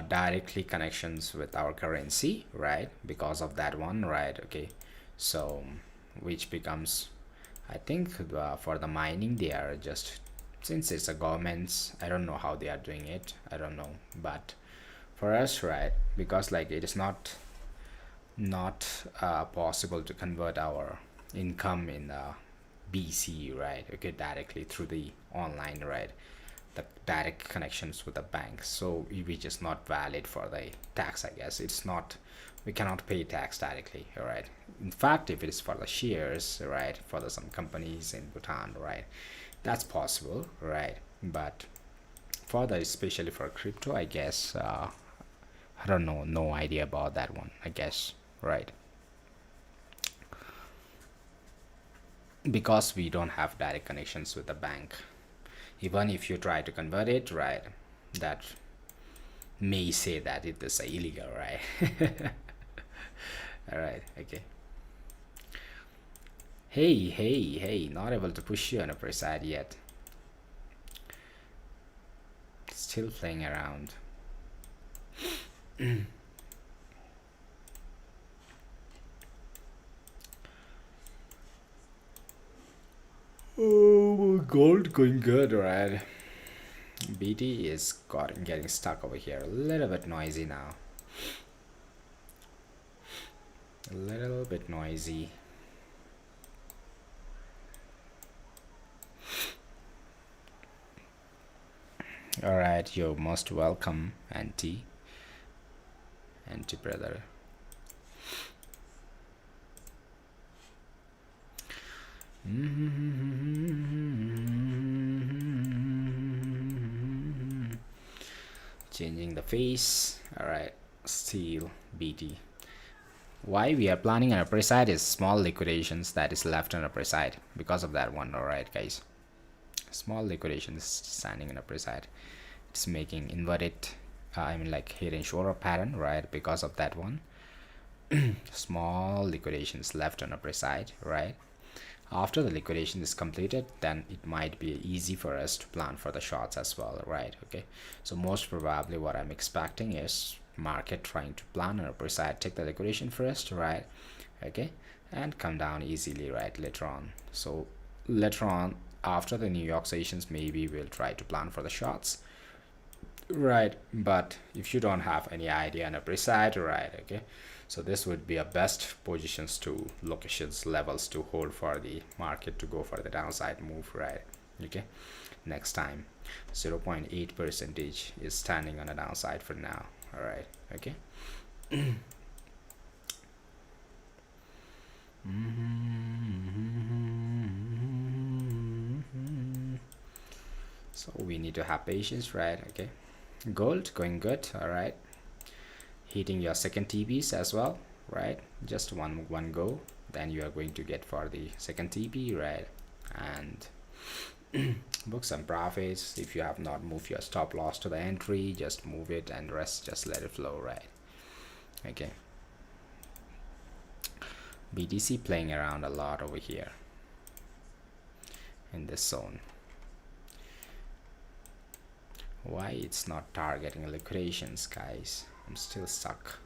directly connections with our currency, right? Because of that one, right? Okay, so which becomes, I think, for the mining, they are just, since it's a government's, I don't know how they are doing it, I don't know, but for us, right, because like it is not possible to convert our income in BC, right? Okay, directly through the online, right? The direct connections with the bank, so which is not valid for the tax, I guess. It's not, we cannot pay tax directly, right? In fact, if it is for the shares, right, for some companies in Bhutan, right, that's possible, right? But for the, especially for crypto, I guess, I don't know, no idea about that one, I guess, right? because we don't have direct connections with the bank. Even if you try to convert it, right, that may say that it is illegal, right? All right, okay. Hey, not able to push you on a upper side yet. Still playing around. Oh, gold going good, right? BT is getting stuck over here. A little bit noisy now. A little bit noisy. All right, you're most welcome, auntie brother. Changing the face. All right, still BT. Why we are planning an upper side is small liquidations that is left on upper side because of that one. All right, guys, small liquidations standing in upper side. It's making inverted, I mean like head and shoulder pattern, right? Because of that one. Small liquidations left on upper side, right? After the liquidation is completed, then it might be easy for us to plan for the shorts as well, right? Okay, so most probably what I'm expecting is market trying to plan on upper side, take the liquidation first, right? Okay, and come down easily, right, later on. So later on, after the New York sessions, maybe we'll try to plan for the shorts, right? But if you don't have any idea on upper side, right, okay, so this would be a best positions to locations levels to hold for the market to go for the downside move, right? Okay, next time 0.8 percentage is standing on the downside for now. All right, okay. So we need to have patience, right? Okay, gold going good. All right, hitting your second TPs as well, right? Just one go, then you are going to get for the second TP, right? And book some profits. If you have not moved your stop loss to the entry, just move it, and rest just let it flow, right? Okay, BTC playing around a lot over here in this zone. Why it's not targeting liquidations, guys? I'm still stuck.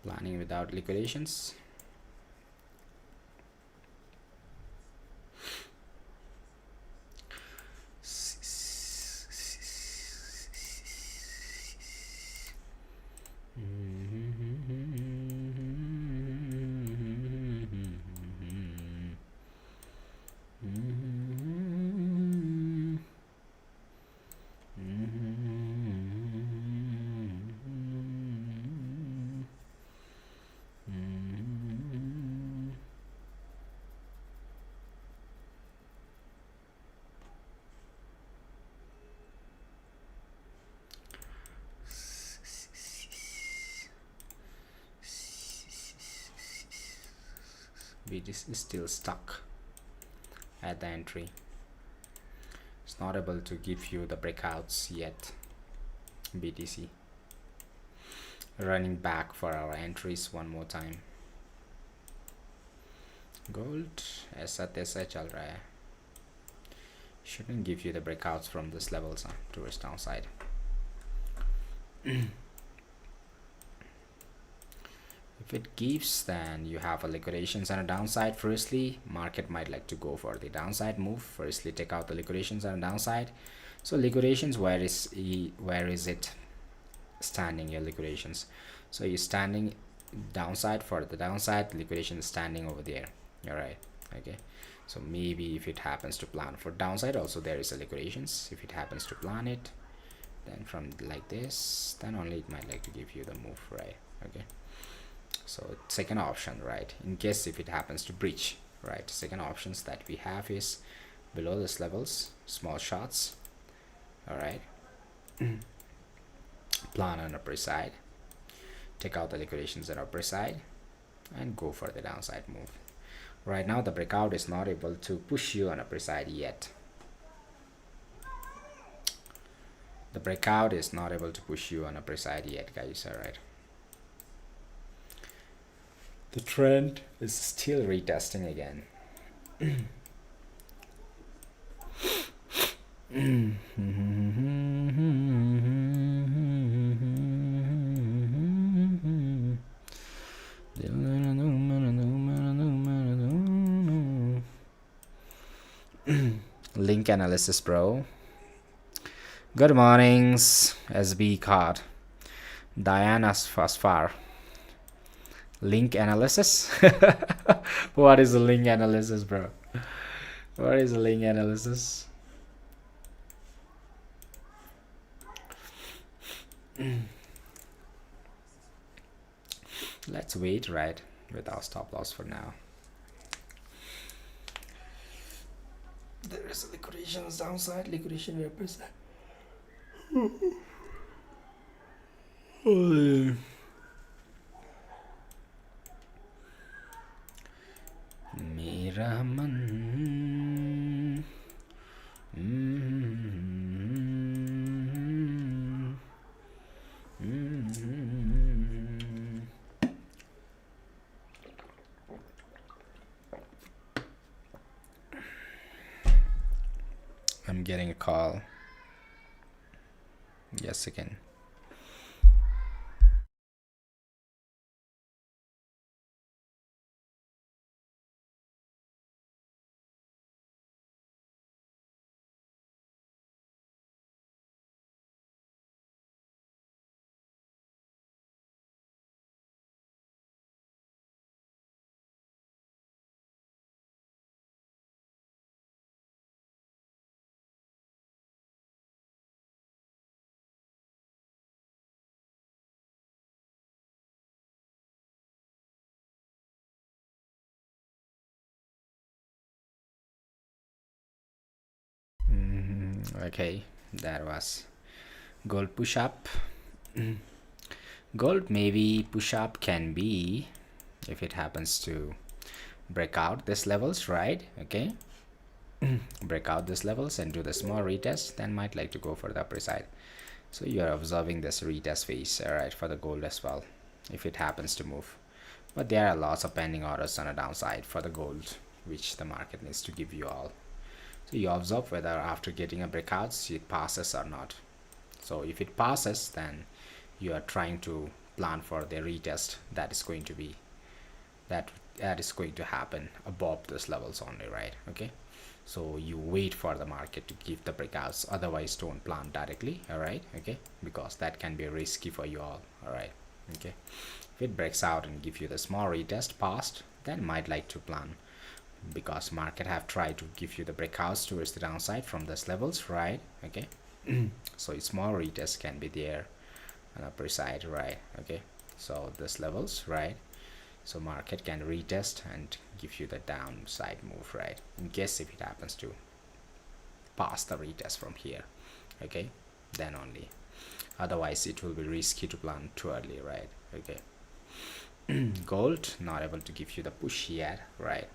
Planning without liquidations. BTC is still stuck at the entry. It's not able to give you the breakouts yet. BTC running back for our entries one more time. Gold ऐसा तैसा चल रहा है. Shouldn't give you the breakouts from this levels towards downside. If it gives, then you have a liquidations and a downside. Firstly, market might like to go for the downside move. Firstly, take out the liquidations and a downside. So liquidations, where is it standing, your liquidations? So you're standing downside for the downside, liquidation is standing over there. All right, okay. So maybe if it happens to plan for downside, also there is a liquidations. If it happens to plan it, then from like this, then only it might like to give you the move, right? Okay, so second option, right, in case if it happens to breach, right, second options that we have is below this levels, small shots. All right. Plan on upper side, take out the liquidations on upper side, and go for the downside move. Right now the breakout is not able to push you on upper side yet. The breakout is not able to push you on upper side yet, guys. All right. The trend is still retesting again. Link analysis, bro. Good mornings, SB card. Diana's Phosphar. Link analysis? What is a link analysis, bro? What is a link analysis? Let's wait, right, with our stop loss for now. There is a liquidation downside, liquidation represent. मेरा मन I'm getting a call. Yes, again. Okay, that was gold push up. Gold maybe push up can be if it happens to break out this levels, right? Okay. Break out this levels and do the small retest, then might like to go for the upper side. So you are observing this retest phase, all right, for the gold as well, if it happens to move. But there are lots of pending orders on a downside for the gold, which the market needs to give you all. So you observe whether after getting a breakout it passes or not. So if it passes, then you are trying to plan for the retest that is going to be that is going to happen above those levels only, right? Okay, so you wait for the market to give the breakouts, otherwise don't plan directly, all right? Okay, because that can be risky for you all right? Okay, if it breaks out and give you the small retest past, then might like to plan, because market have tried to give you the breakouts towards the downside from these levels, right? Okay. So small retest can be there on upper side, right? Okay, so this levels, right? So market can retest and give you the downside move, right, in case if it happens to pass the retest from here. Okay, then only, otherwise it will be risky to plan too early, right? Okay. Gold not able to give you the push yet, right?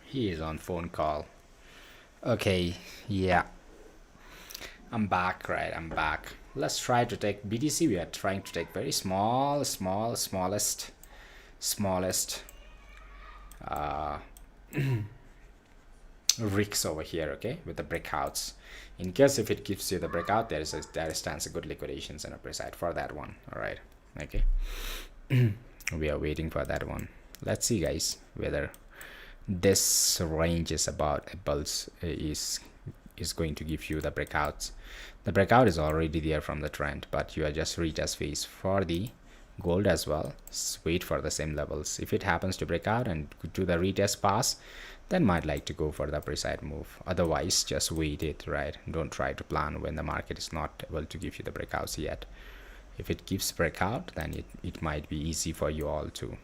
He is on phone call. Okay, yeah, I'm back, right? I'm back. Let's try to take BTC. We are trying to take very smallest risks over here, okay, with the breakouts. In case if it gives you the breakout, there stands a good liquidations and upper side for that one, all right? Okay. We are waiting for that one. Let's see, guys, whether this range is about bulls is going to give you the breakouts. The breakout is already there from the trend, but you are just retest phase for the gold as well. Wait for the same levels. If it happens to break out and do the retest pass, then might like to go for the upper side move. Otherwise just wait it, right? Don't try to plan when the market is not able to give you the breakouts yet. If it gives breakout, then it might be easy for you all to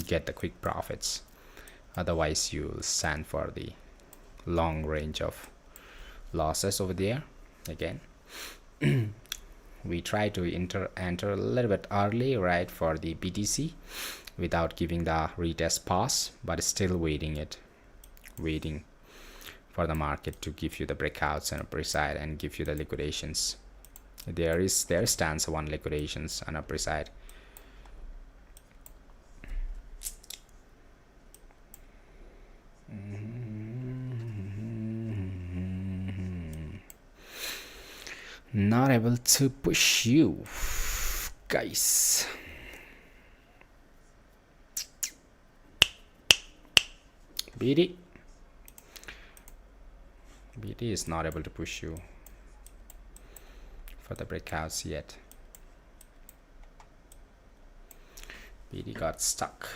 get the quick profits. Otherwise you'll stand for the long range of losses over there. Again, we try to enter a little bit early, right, for the BTC without giving the retest pass, but still waiting for the market to give you the breakouts and upper side and give you the liquidations. There stands one liquidations on upper side. Not able to push you guys. BT is not able to push you for the breakouts yet. BT got stuck.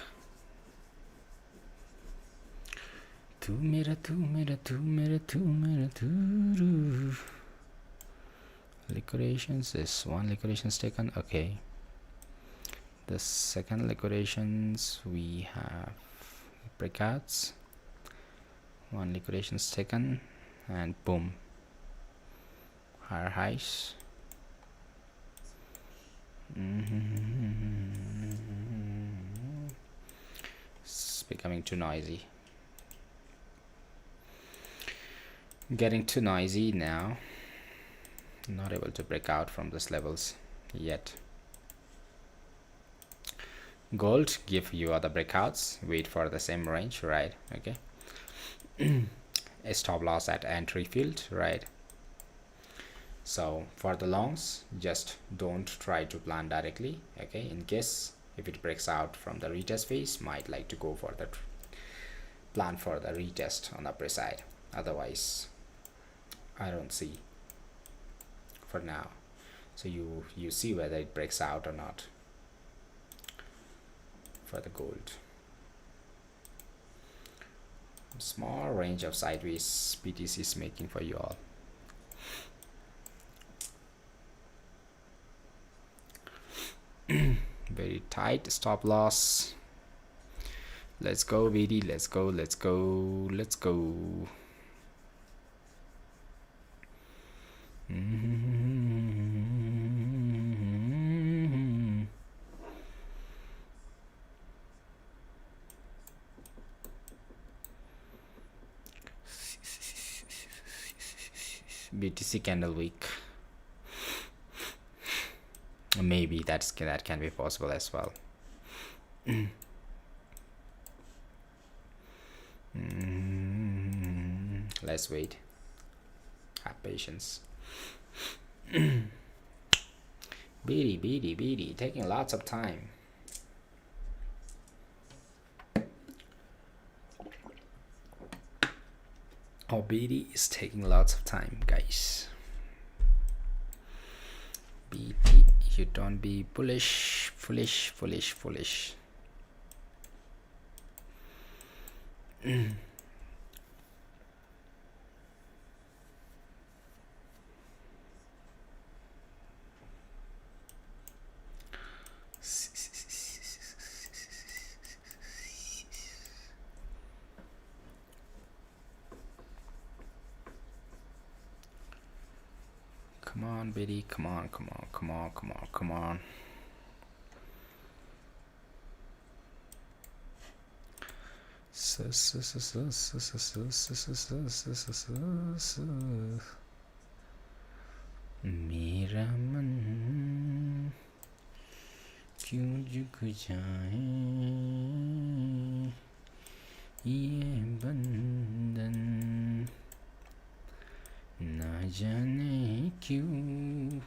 Liquidations is one liquidations taken. Okay, the second liquidations we have breakouts, one liquidations taken, and boom, higher highs. It's becoming too noisy, getting too noisy now. Not able to break out from these levels yet. Gold give you other breakouts, wait for the same range, right? Okay. A stop loss at entry field, right? So for the longs, just don't try to plan directly, okay? In case if it breaks out from the retest phase, might like to go for the plan for the retest on the upper side. Otherwise, I don't see for now. So you see whether it breaks out or not for the gold. Small range of sideways BTC is making for you all. Very tight stop loss. Let's go BD, let's go. BTC candle weak. Maybe that can be possible as well. Let's wait. Have patience. BD, taking lots of time. Oh, BD is taking lots of time, guys. BT, you don't be foolish. Come on, BD, come on. मेरा मन क्यों झुक जाए ये बंधन ना जाने क्यों.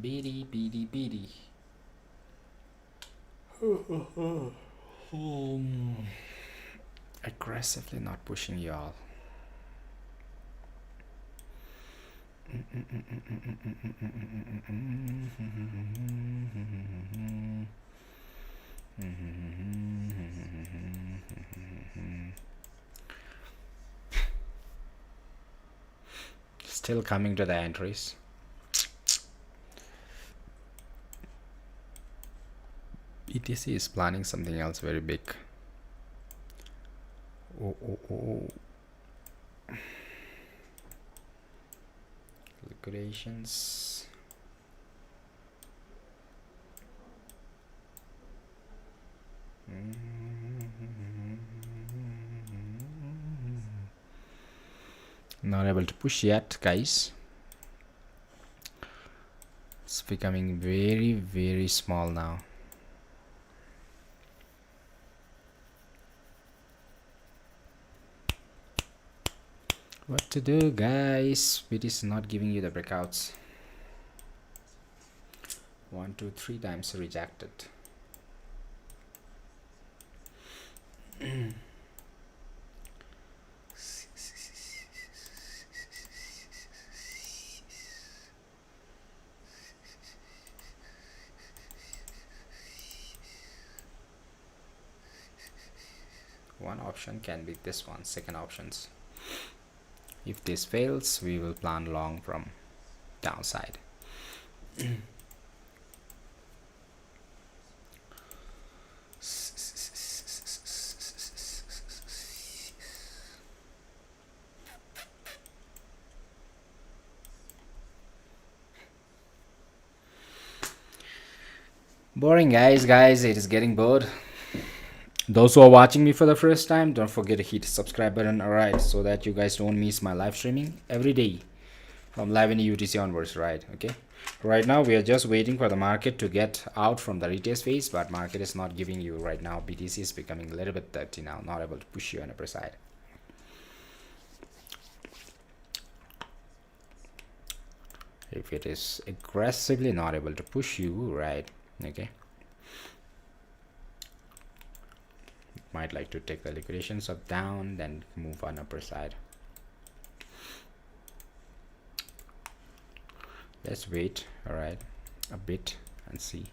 BD. Aggressively not pushing y'all. Still coming to the entries. BTC is planning something else very big. Oh. Liquidations. Not able to push yet, guys. It's becoming very, very small now. What to do, guys? BTC is not giving you the breakouts. 1, 2, 3 times rejected. One option can be this one. Second options. If this fails, we will plan long from downside. Boring, guys. It is getting bored. Those who are watching me for the first time, don't forget to hit the subscribe button, alright, so that you guys don't miss my live streaming every day from 11 UTC onwards, right? Okay, right now we are just waiting for the market to get out from the retest phase, but market is not giving you right now. BTC is becoming a little bit dirty now, not able to push you on upper side. If it is aggressively not able to push you, right? Okay, might like to take the liquidations up down, then move on upper side. Let's wait, all right, a bit and see.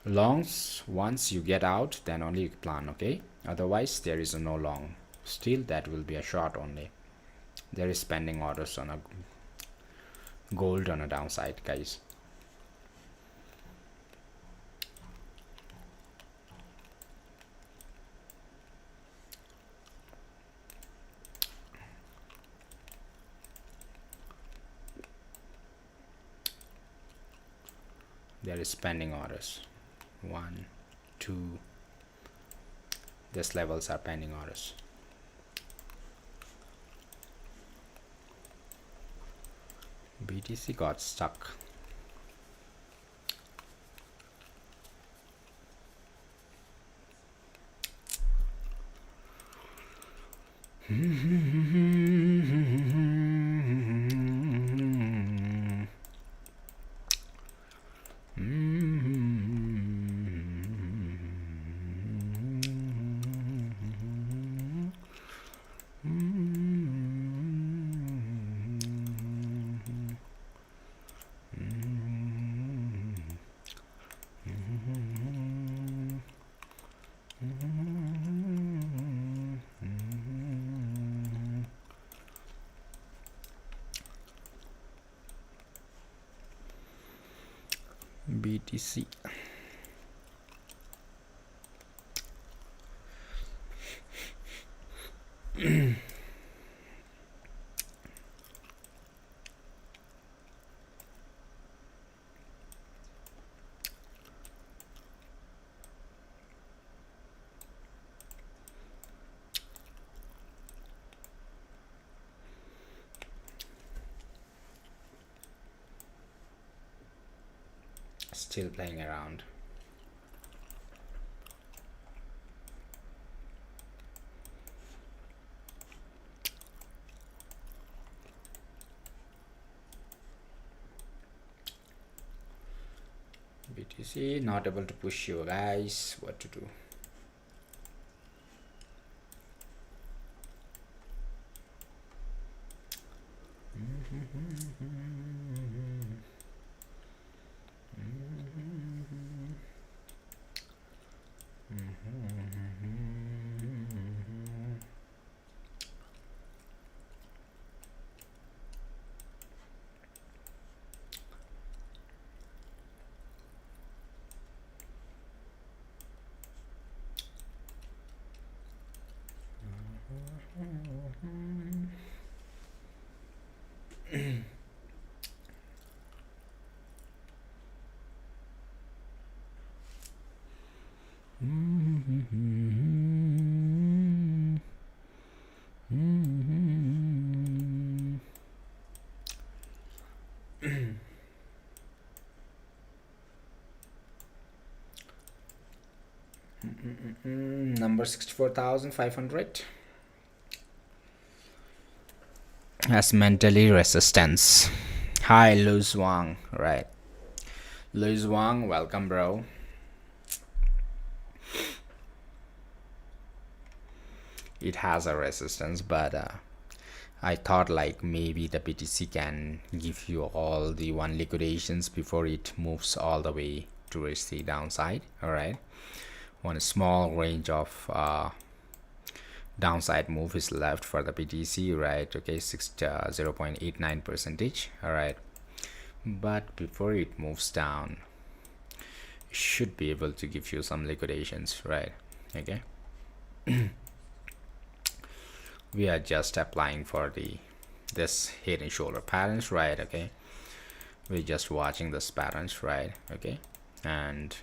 Longs, once you get out, then only you plan, okay? Otherwise there is no long. Still that will be a short only. There is pending orders on a gold on a downside, guys. There is pending orders. 1, 2. These levels are pending orders. BTC got stuck. BTC. Still playing around. BTC not able to push you, guys. What to do? Number 64,500 has mentally resistance. Hi, Luz Wang. Right, Luz Wang, welcome, bro. It has a resistance, but I thought like maybe the BTC can give you all the one liquidations before it moves all the way towards the downside. All right, one small range of downside move is left for the BTC, right? Okay, 0.89 percentage. All right, but before it moves down, it should be able to give you some liquidations, right? Okay. We are just applying for this head and shoulder patterns, right? Okay, we're just watching this patterns, right? Okay, and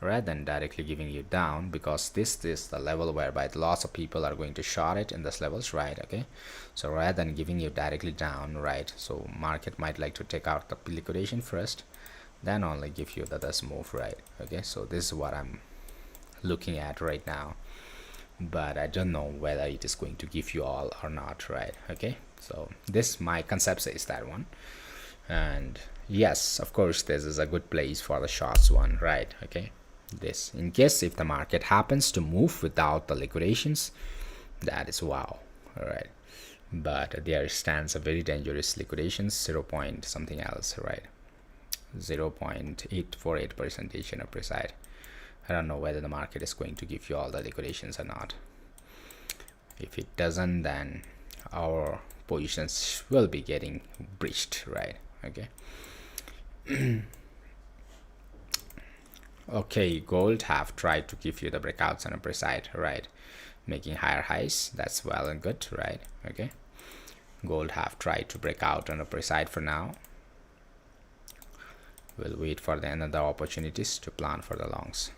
rather than directly giving you down, because this is the level whereby lots of people are going to short it in this levels, right? Okay, so rather than giving you directly down, right, so market might like to take out the liquidation first, then only give you this move, right? Okay, so this is what I'm looking at right now, but I don't know whether it is going to give you all or not, right? Okay, so this my concept says that one, and yes, of course this is a good place for the shorts one, right? Okay, this in case if the market happens to move without the liquidations, that is wow. All right, but there stands a very dangerous liquidations, 0 point something else, right? 0.848 percentage in a precise. I don't know whether the market is going to give you all the liquidations or not. If it doesn't, then our positions will be getting breached, right? Okay. Okay, gold have tried to give you the breakouts on a precise, right? Making higher highs, that's well and good, right? Okay. Gold have tried to break out on a precise for now. We'll wait for the another opportunities to plan for the longs.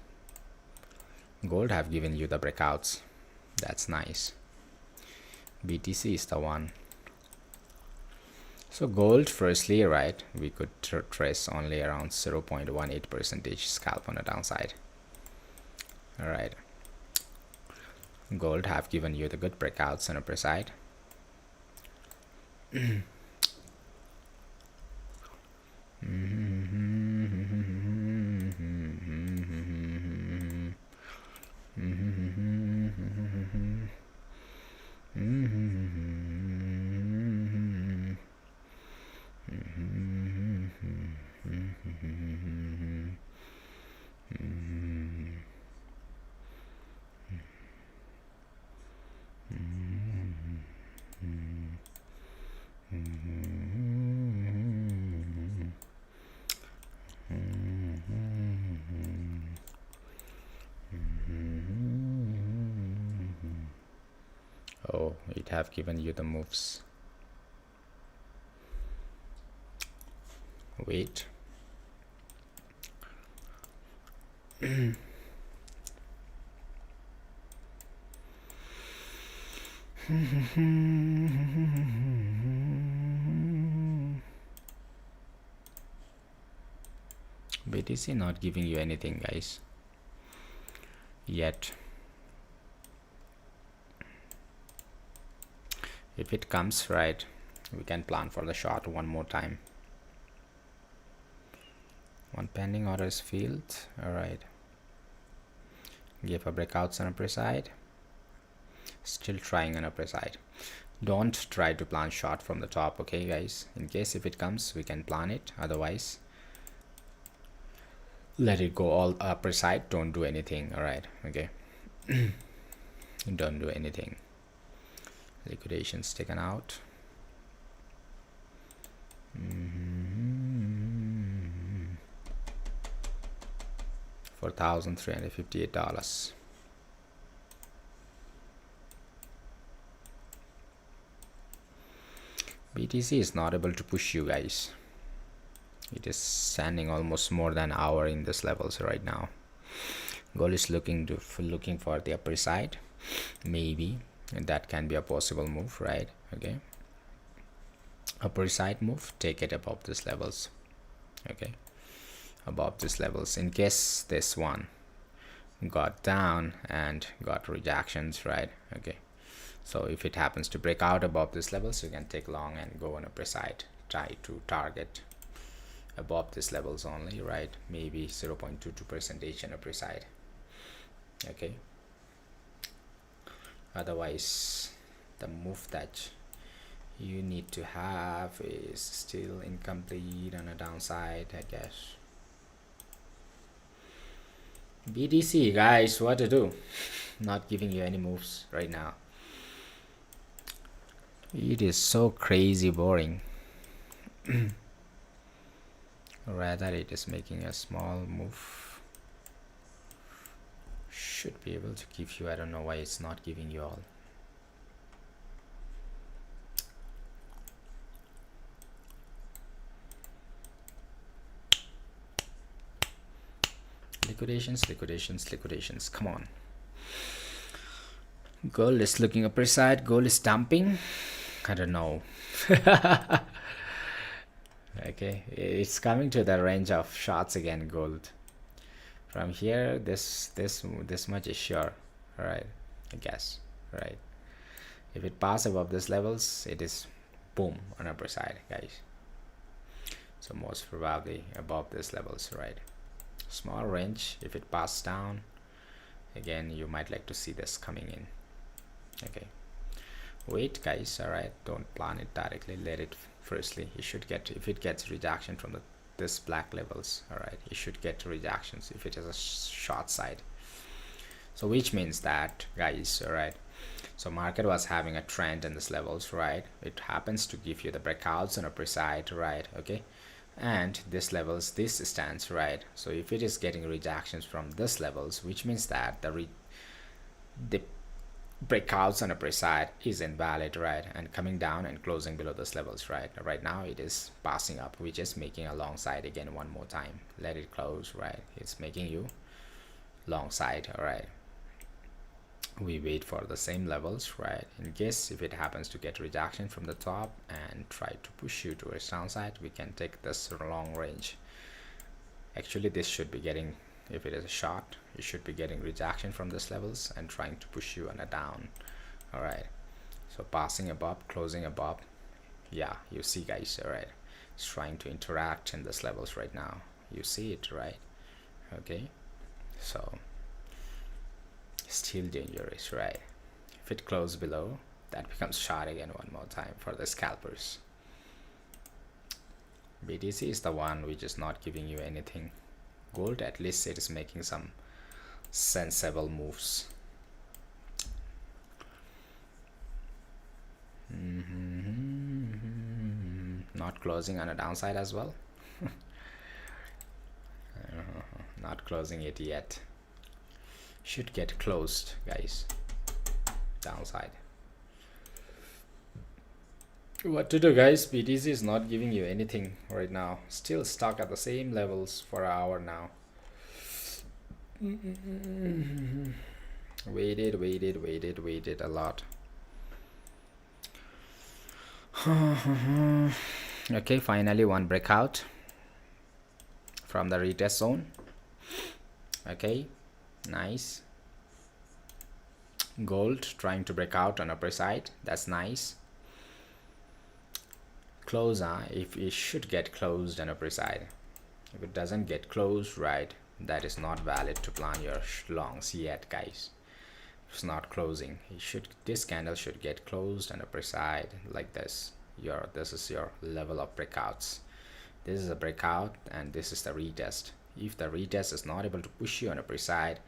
Gold have given you the breakouts, that's nice. BTC is the one. So gold, firstly, right, we could trace only around 0.18 percentage scalp on the downside. All right, gold have given you the good breakouts on upper side. Oh, it have given you the moves. Wait. BTC not giving you anything, guys, yet. If it comes, right, we can plan for the short one more time. One pending order is filled. All right, give a breakouts on upper side, still trying on upper side. Don't try to plan short from the top, okay, guys? In case if it comes, we can plan it, otherwise let it go all upper side. Don't do anything. All right, okay. Don't do anything. Liquidations taken out. $4,358. BTC is not able to push you guys. It is standing almost more than an hour in this levels right now. Gold is looking for the upper side, maybe, and that can be a possible move, right? Okay, upper side move, take it above these levels. Okay, above these levels, in case this one got down and got rejections, right? Okay, so if it happens to break out above these levels, you can take long and go on upper side, try to target above these levels only, right? Maybe 0.22% on upper side. Okay, otherwise the move that you need to have is still incomplete on a downside, I guess. BTC guys, what to do? Not giving you any moves right now. It is so crazy boring. Rather it is making a small move. Should be able to give you, I don't know why it's not giving you all. Liquidations, come on. Gold is looking upper side, gold is dumping, I don't know. Okay, it's coming to the range of shots again. Gold from here, this much is sure, right? I guess, right? If it passes above these levels, it is boom on upper side, guys. So most probably above these levels, right? Small range. If it passes down again, you might like to see this coming in. Okay, wait guys, all right, don't plan it directly, let it firstly. You should get, if it gets rejection from this black levels, all right, you should get rejections if it is a short side. So which means that, guys, all right, so market was having a trend in this levels, right? It happens to give you the breakouts on upper side, right? Okay, and this levels, this stands, right? So if it is getting rejections from this levels, which means that the breakouts on upper side is invalid, right? And coming down and closing below those levels, right? Right now it is passing up, which is making a long side again. One more time, let it close, right? It's making you long side, all right? We wait for the same levels, right? In case if it happens to get rejection from the top and try to push you towards downside, we can take this long range. Actually this should be getting, if it is a short, you should be getting rejection from these levels and trying to push you on a down. All right, so passing above, closing above, yeah, you see guys, all right, it's trying to interact in these levels right now. You see it, right? Okay, so still dangerous, right? If it closes below, that becomes short again one more time for the scalpers. BTC is the one which is not giving you anything. Gold, at least it is making some sensible moves. Not closing on a downside as well. Not closing it yet. Should get closed, guys. Downside. What to do, guys? BTC is not giving you anything right now. Still stuck at the same levels for an hour now. Waited a lot. Okay, finally one breakout from the retest zone. Okay, nice. Gold trying to break out on upper side, that's nice. Close, if it should get closed on upper side. If it doesn't get closed, right, that is not valid to plan your longs yet, guys. It's not closing. This candle should get closed on upper side like this. This is your level of breakouts. This is a breakout and this is the retest. If the retest is not able to push you on upper side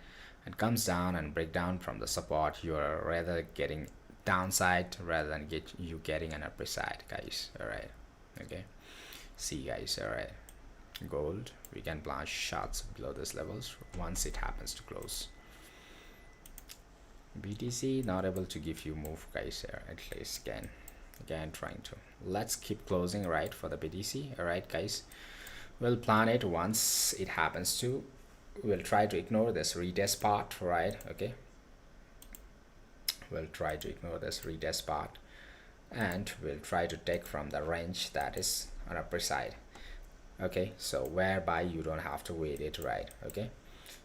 and comes down and break down from the support, you are rather getting downside rather than getting an upper side, guys. All right, okay, see guys, all right, gold, we can plan shots below these levels once it happens to close. BTC not able to give you move, guys, here at least can. again trying to, let's keep closing, right, for the BTC. All right guys, we'll plan it once it happens to, we'll try to ignore this retest part, right? Okay, we'll try to ignore this retest part, and we'll try to take from the range that is on upper side. Okay, so whereby you don't have to wait it, right? Okay,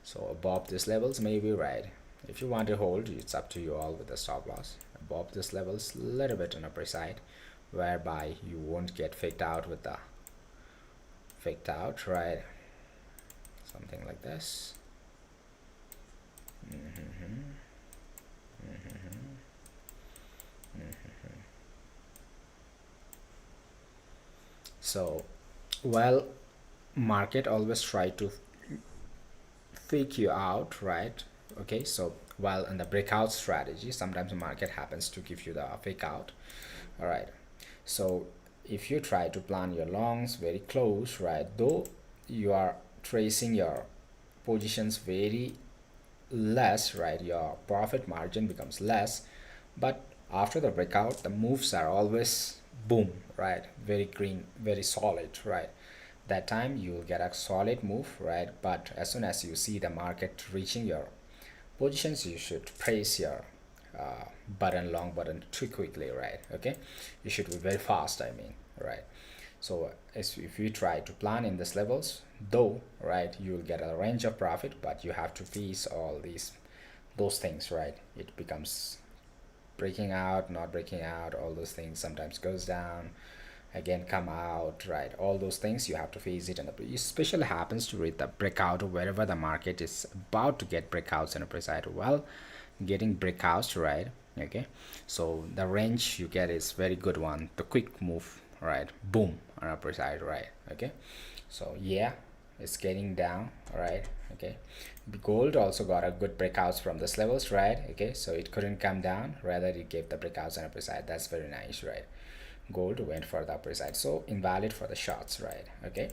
so above these levels maybe, right, if you want to hold, it's up to you all with the stop loss above these levels, little bit on upper side, whereby you won't get faked out with the faked out, right, something like this. So well, market always try to fake you out, right? Okay, so while in the breakout strategy, sometimes the market happens to give you the fake out. All right, so if you try to plan your longs very close, right, though you are tracing your positions very less, right, your profit margin becomes less, but after the breakout the moves are always boom, right, very green, very solid, right, that time you will get a solid move, right, but as soon as you see the market reaching your positions, you should press your button, long button, too quickly, right? Okay, you should be very fast, I mean, right? So if you try to plan in these levels, though, right, you will get a range of profit, but you have to face all those things, right? It becomes breaking out, not breaking out, all those things, sometimes goes down, again come out, right, all those things you have to face it, and especially happens to read the breakout wherever the market is about to get breakouts in a precise, well, getting breakouts, right? Okay, so the range you get is very good one, the quick move, right, boom, on upper side, right? Okay, so yeah, it's getting down, right? Okay, the gold also got a good breakouts from this levels, right? Okay, so it couldn't come down, rather it gave the breakouts on upper side, that's very nice, right? Gold went for the upper side, so invalid for the shots, right? Okay,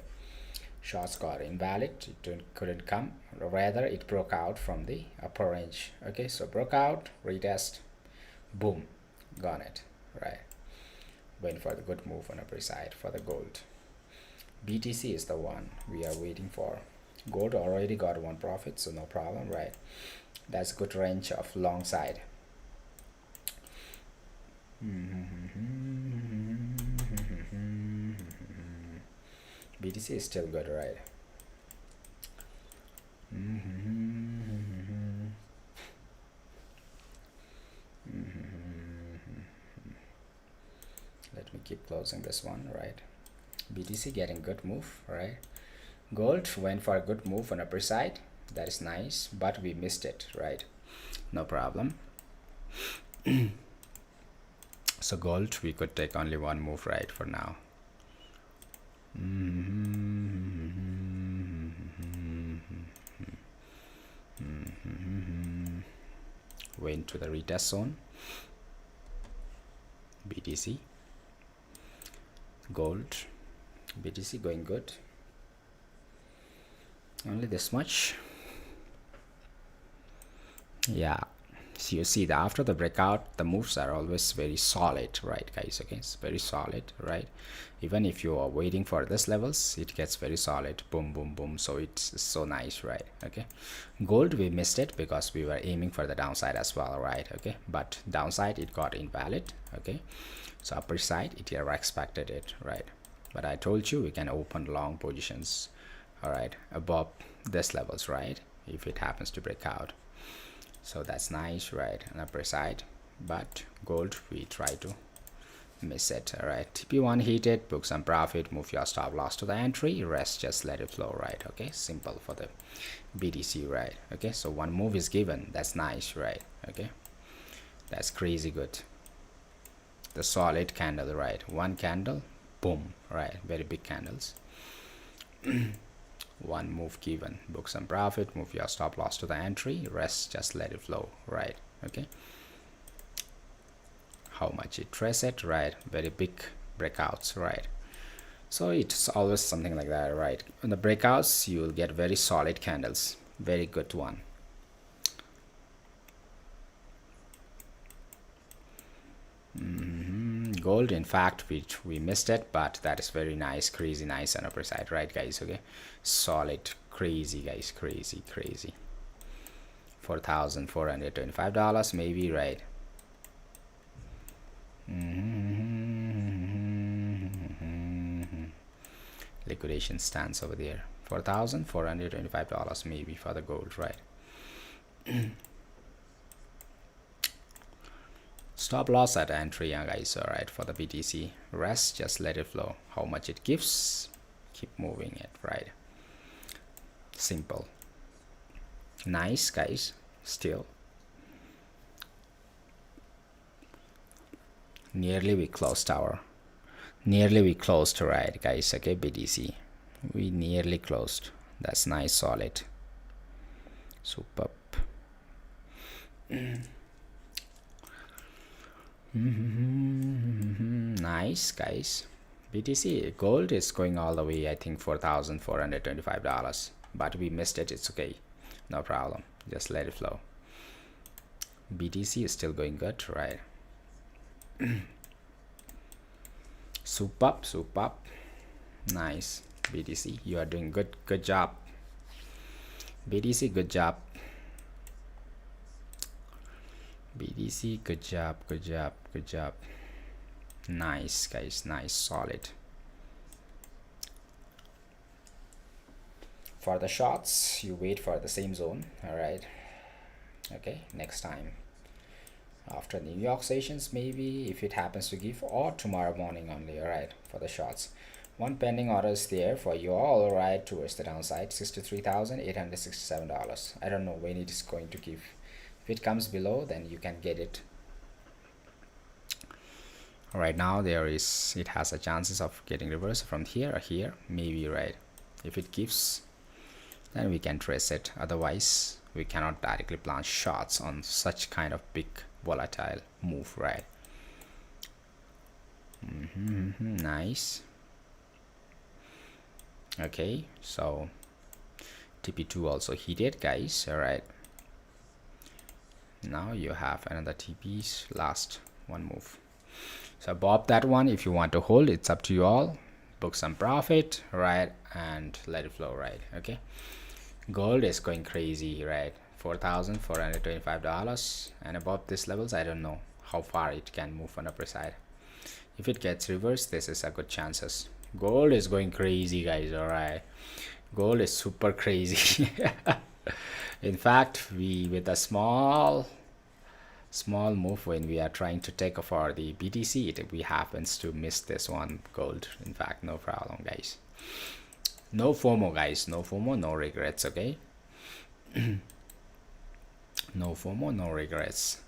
shots got invalid, it couldn't come, rather it broke out from the upper range. Okay, so broke out, retest, boom, got it, right? Went for the good move on upper side for the gold. BTC is the one we are waiting for. Gold already got one profit, so no problem, right? That's good range of long side. BTC is still good, right? Let me keep closing this one, right? BTC getting good move, right? Gold went for a good move on upper side, that is nice, but we missed it, right? No problem. So gold we could take only one move, right, for now. Went to the retest zone. BTC, gold, BTC going good, only this much. Yeah, so you see that after the breakout the moves are always very solid, right guys? Okay, it's very solid, right? Even if you are waiting for this levels, it gets very solid, boom boom boom, so it's so nice, right? Okay, gold we missed it because we were aiming for the downside as well, right? Okay, but downside it got invalid. Okay, so upper side it never expected it, right? But I told you we can open long positions, all right, above this levels, right, if it happens to break out. So that's nice, right, on upper side. But gold we try to miss it, all right? TP1 hit it, book some profit, move your stop loss to the entry, rest just let it flow, right? Okay, simple for the BTC, right? Okay, so one move is given, that's nice, right? Okay, that's crazy good, the solid candle, right? One candle, boom, right? Very big candles. One move given, book some profit, move your stop loss to the entry, rest just let it flow, right? Okay, how much it trace it, right? Very big breakouts, right? So it's always something like that, right? In the breakouts you will get very solid candles, very good one. Gold, in fact, we missed it, but that is very nice, crazy nice on upper side, right guys? Okay, solid, crazy guys, crazy $4,425 maybe, right? Liquidation stance over there, $4,425 maybe for the gold, right? Stop loss at entry, guys. All right, for the BTC, rest, just let it flow. How much it gives, keep moving it, right? Simple. Nice guys. Still nearly we closed, right guys? Okay, BTC, we nearly closed. That's nice, solid, superb. Nice guys. BTC, gold is going all the way, I think $4,425, but we missed it. It's okay, no problem, just let it flow. BTC is still going good, right? Superb. Nice. BTC, you are doing good job. BTC, good job. BTC, good job. Nice guys, nice, solid. For the shots, you wait for the same zone. All right, okay, next time after New York sessions, maybe, if it happens to give, or tomorrow morning only. All right, for the shots, one pending order is there for you all, right, towards the downside, $63,867. I don't know when it is going to give. If it comes below, then you can get it. Right now it has a chances of getting reversed from here or here, maybe, right? If it gives, then we can trace it. Otherwise, we cannot directly plan shots on such kind of big volatile move, right? Nice. Okay, so TP2 also heated, guys. All right, now you have another TP's last one move. So bob that one. If you want to hold, it's up to you all. Book some profit, right, and let it flow, right? Okay, gold is going crazy, right? $4,425, and above these levels, I don't know how far it can move on the upper side. If it gets reversed, this is a good chances. Gold is going crazy, guys. All right, gold is super crazy. In fact, we, with a small move, when we are trying to take for the BTC, we happens to miss this one gold. In fact, no problem, guys. No FOMO, guys. No FOMO, no regrets. Okay. No FOMO, no regrets.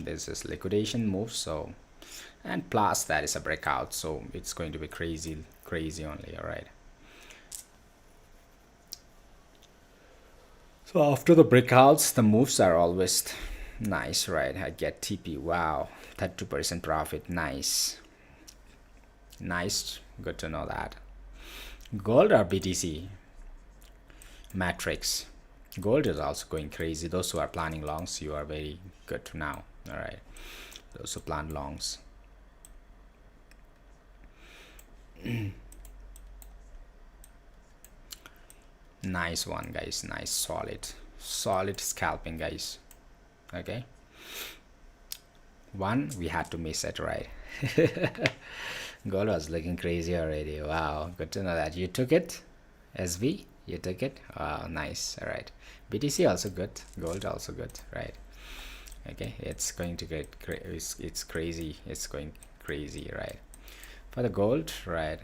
This is liquidation move, so, and plus that is a breakout, so it's going to be crazy only. All right, so after the breakouts, the moves are always nice, right? I get TP. Wow, 32% profit. Nice, good to know that. Gold or BTC? Matrix. Gold is also going crazy. Those who are planning longs, you are very good now. All right, those who plan longs. Nice one, guys. Nice, solid scalping, guys. Okay, one we had to miss it, right? Gold was looking crazy already. Wow, good to know that you took it. SV, you took it. Wow, nice. All right, BTC also good, gold also good, right? Okay, it's going to get it's crazy, it's going crazy, right? For the gold, right,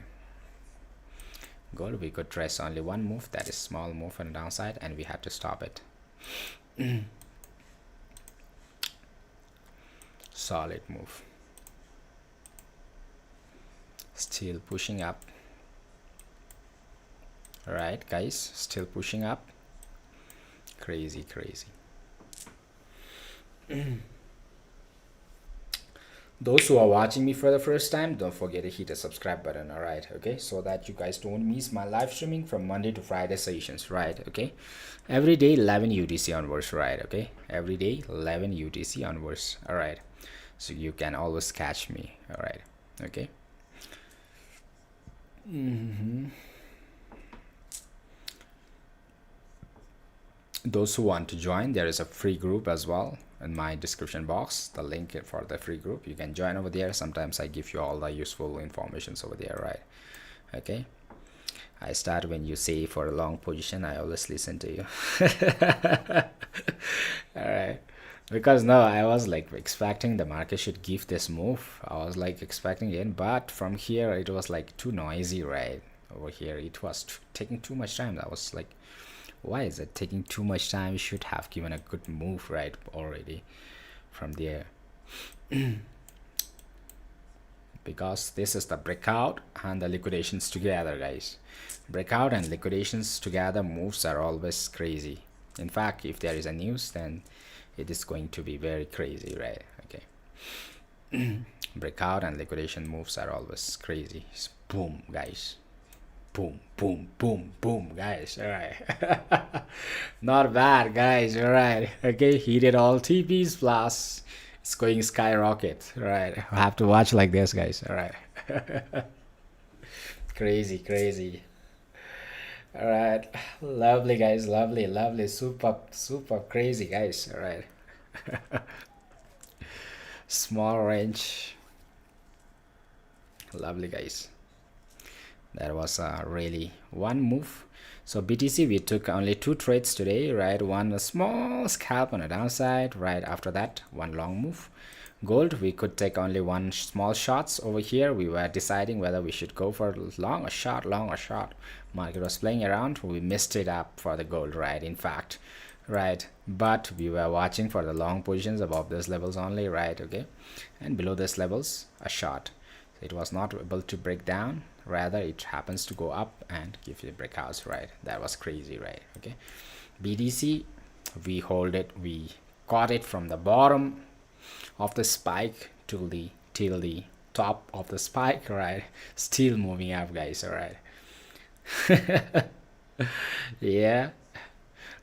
gold we could trace only one move, that is small move on the downside, and we had to stop it. Solid move, still pushing up. All right, guys, still pushing up. Crazy. Those who are watching me for the first time, don't forget to hit the subscribe button, all right? Okay, so that you guys don't miss my live streaming from Monday to Friday sessions, right? Okay, every day 11 UTC onwards, right? Okay, every day 11 UTC onwards, all right? So you can always catch me, all right? Okay. Those who want to join, there is a free group as well in my description box, the link for the free group. You can join over there. Sometimes I give you all the useful informations over there, right? Okay, I start when you say for a long position. I always listen to you. All right, because no, I was like expecting the market should give this move. I was like expecting it, but from here it was like too noisy, right? Over here it was taking too much time. I was like, why is it taking too much time? You should have given a good move right already from there. Because this is the breakout and the liquidations together, guys. Breakout and liquidations together moves are always crazy. In fact, if there is a news, then it is going to be very crazy, right? Okay. Breakout and liquidation moves are always crazy. Boom, guys. Boom, boom, boom, boom, guys. All right. Not bad, guys. All right. Okay, he did all TPs plus it's going skyrocket. All right. I have to watch like this, guys. All right. Crazy, crazy. All right. Lovely, guys. Lovely, lovely. Super, super crazy, guys. All right. Small range. Lovely, guys. That was really one move. So BTC, we took only 2 trades today, right? One a small scalp on the downside, right? After that, one long move. Gold, we could take only one small shots over here. We were deciding whether we should go for long or short, long or short. Market was playing around. We missed it up for the gold, right? In fact, right? But we were watching for the long positions above these levels only, right? Okay, and below these levels, a short. So it was not able to break down, rather it happens to go up and give you breakouts, right? That was crazy, right? Okay, BTC, we hold it, we caught it from the bottom of the spike till the top of the spike, right? Still moving up, guys. All right. Yeah,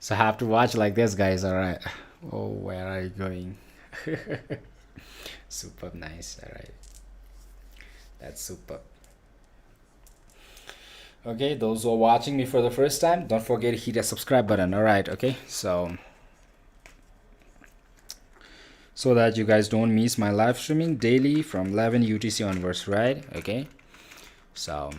so I have to watch like this, guys. All right. Oh, where are you going? Super nice. All right, that's super. Okay, those who are watching me for the first time, don't forget to hit the subscribe button. All right. Okay, so that you guys don't miss my live streaming daily from 11 UTC onwards, right? Okay, so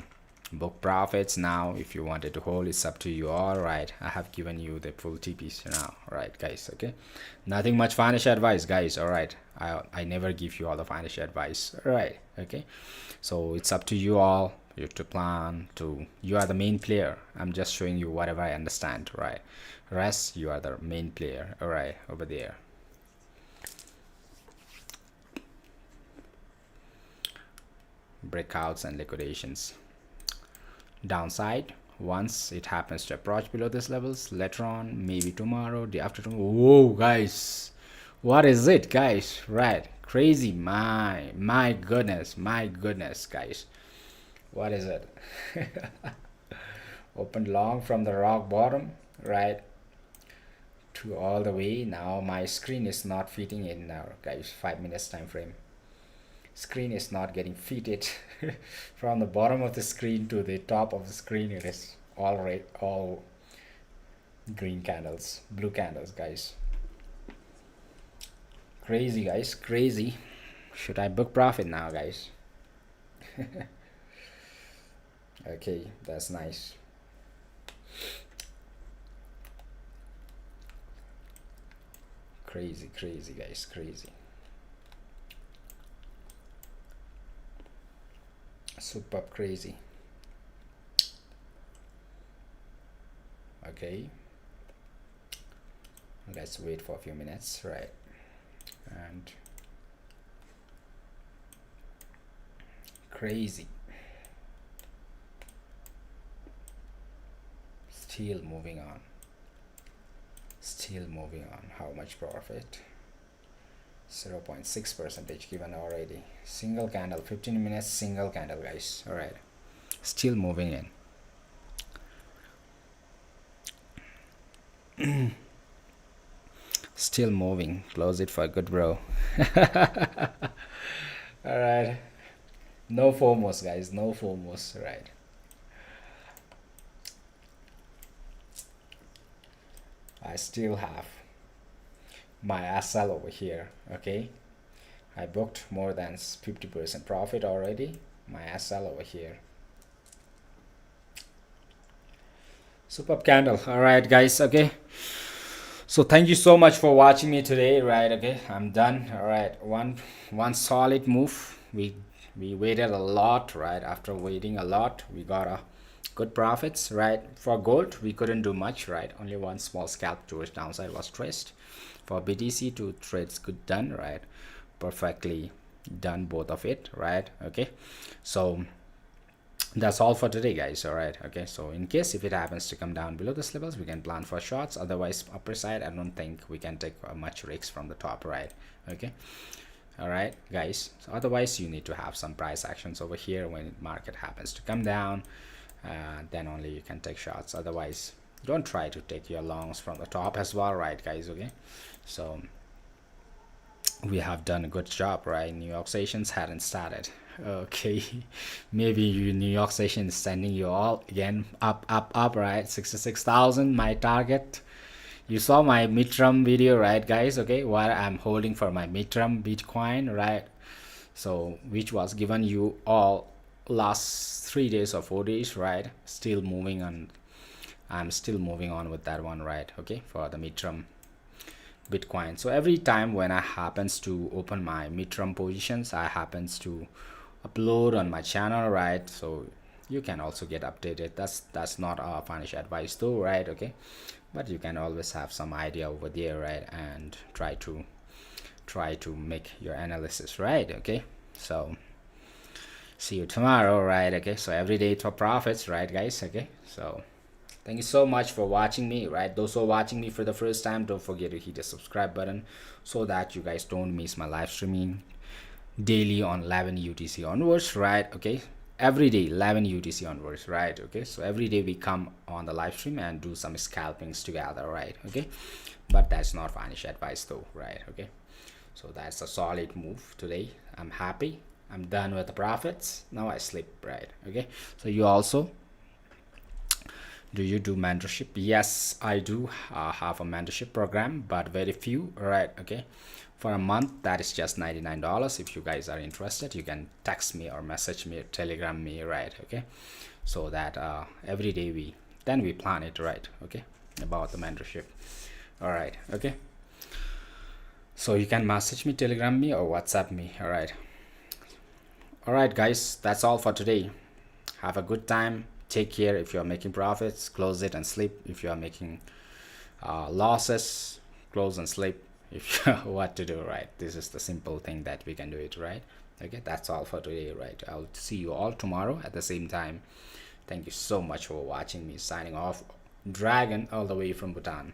book profits now. If you wanted to hold, it's up to you. All right, I have given you the full TPs now. All right, guys. Okay, nothing much financial advice, guys. All right, I never give you all the financial advice. All right. Okay, so it's up to you all. You to plan to, you are the main player. I'm just showing you whatever I understand, right? Rest, you are the main player. All right, over there. Breakouts and liquidations. Downside, once it happens to approach below these levels, later on, maybe tomorrow, day after tomorrow. Whoa, guys, what is it, guys? Right, crazy. My goodness, guys, what is it? Opened long from the rock bottom, right, to all the way. Now my screen is not fitting in now, guys. 5 minutes time frame. Screen is not getting fitted. From the bottom of the screen to the top of the screen, it is all red, all green candles, blue candles, guys. Crazy, guys, crazy. Should I book profit now, guys? Okay, that's nice. Crazy, crazy, guys, crazy. Super crazy. Okay, let's wait for a few minutes, right? And crazy, still moving on, how much profit? 0.6 percentage given already. Single candle, 15 minutes single candle, guys. All right, still moving in. Still moving. Close it for good, bro. All right, no FOMOs, guys, no FOMOs. Right, I still have my SL over here. Okay, I booked more than 50% profit already. My SL over here. Superb candle. All right, guys. Okay, so thank you so much for watching me today. Right, okay, I'm done. All right, one solid move. We waited a lot. Right, after waiting a lot, we got a good profits. Right, for gold we couldn't do much. Right, only one small scalp towards downside was traced. For BTC, two trades good done. Right, perfectly done both of it. Right, okay, so that's all for today, guys. All right, okay, so in case if it happens to come down below this levels, we can plan for shots. Otherwise, upper side, I don't think we can take much risks from the top. Right, okay, all right, guys, so otherwise you need to have some price actions over here. When market happens to come down, then only you can take shots. Otherwise, don't try to take your longs from the top as well. Right, guys, okay, so we have done a good job. Right, New York sessions hadn't started. Okay, maybe New York session is sending you all again up. Right, 66,000 my target. You saw my midterm video, right, guys? Okay, what I'm holding for my midterm Bitcoin, right? So which was given you all last 3 days or 4 days, right? Still moving on. I'm still moving on with that one, right? Okay, for the midterm Bitcoin. So every time when I happens to open my midterm positions, I happens to upload on my channel, right? So you can also get updated. That's not a financial advice though, right? Okay, but you can always have some idea over there, right? And try to make your analysis, right? Okay, so see you tomorrow, right? Okay, so every day for profits, right, guys? Okay, so thank you so much for watching me, right? Those who are watching me for the first time, don't forget to hit the subscribe button so that you guys don't miss my live streaming daily on 11 UTC onwards, right? Okay, every day 11 UTC onwards, right? Okay, so every day we come on the live stream and do some scalpings together, right? Okay, but that's not financial advice though, right? Okay, so that's a solid move today. I'm happy. I'm done with the profits. Now I sleep, right? Okay, so you also, do you do mentorship? Yes, I do have a mentorship program, but very few, right? Okay, for a month that is just $99. If you guys are interested, you can text me or message me or telegram me, right? Okay, so that every day we plan it, right? Okay, about the mentorship. All right, okay, so you can message me, telegram me, or WhatsApp me. All right, guys, that's all for today. Have a good time. Take care. If you are making profits, close it and sleep. If you are making losses, close and sleep. If you what to do, right? This is the simple thing that we can do it, right? Okay, that's all for today, right? I'll see you all tomorrow at the same time. Thank you so much for watching me. Signing off, Dragon, all the way from Bhutan.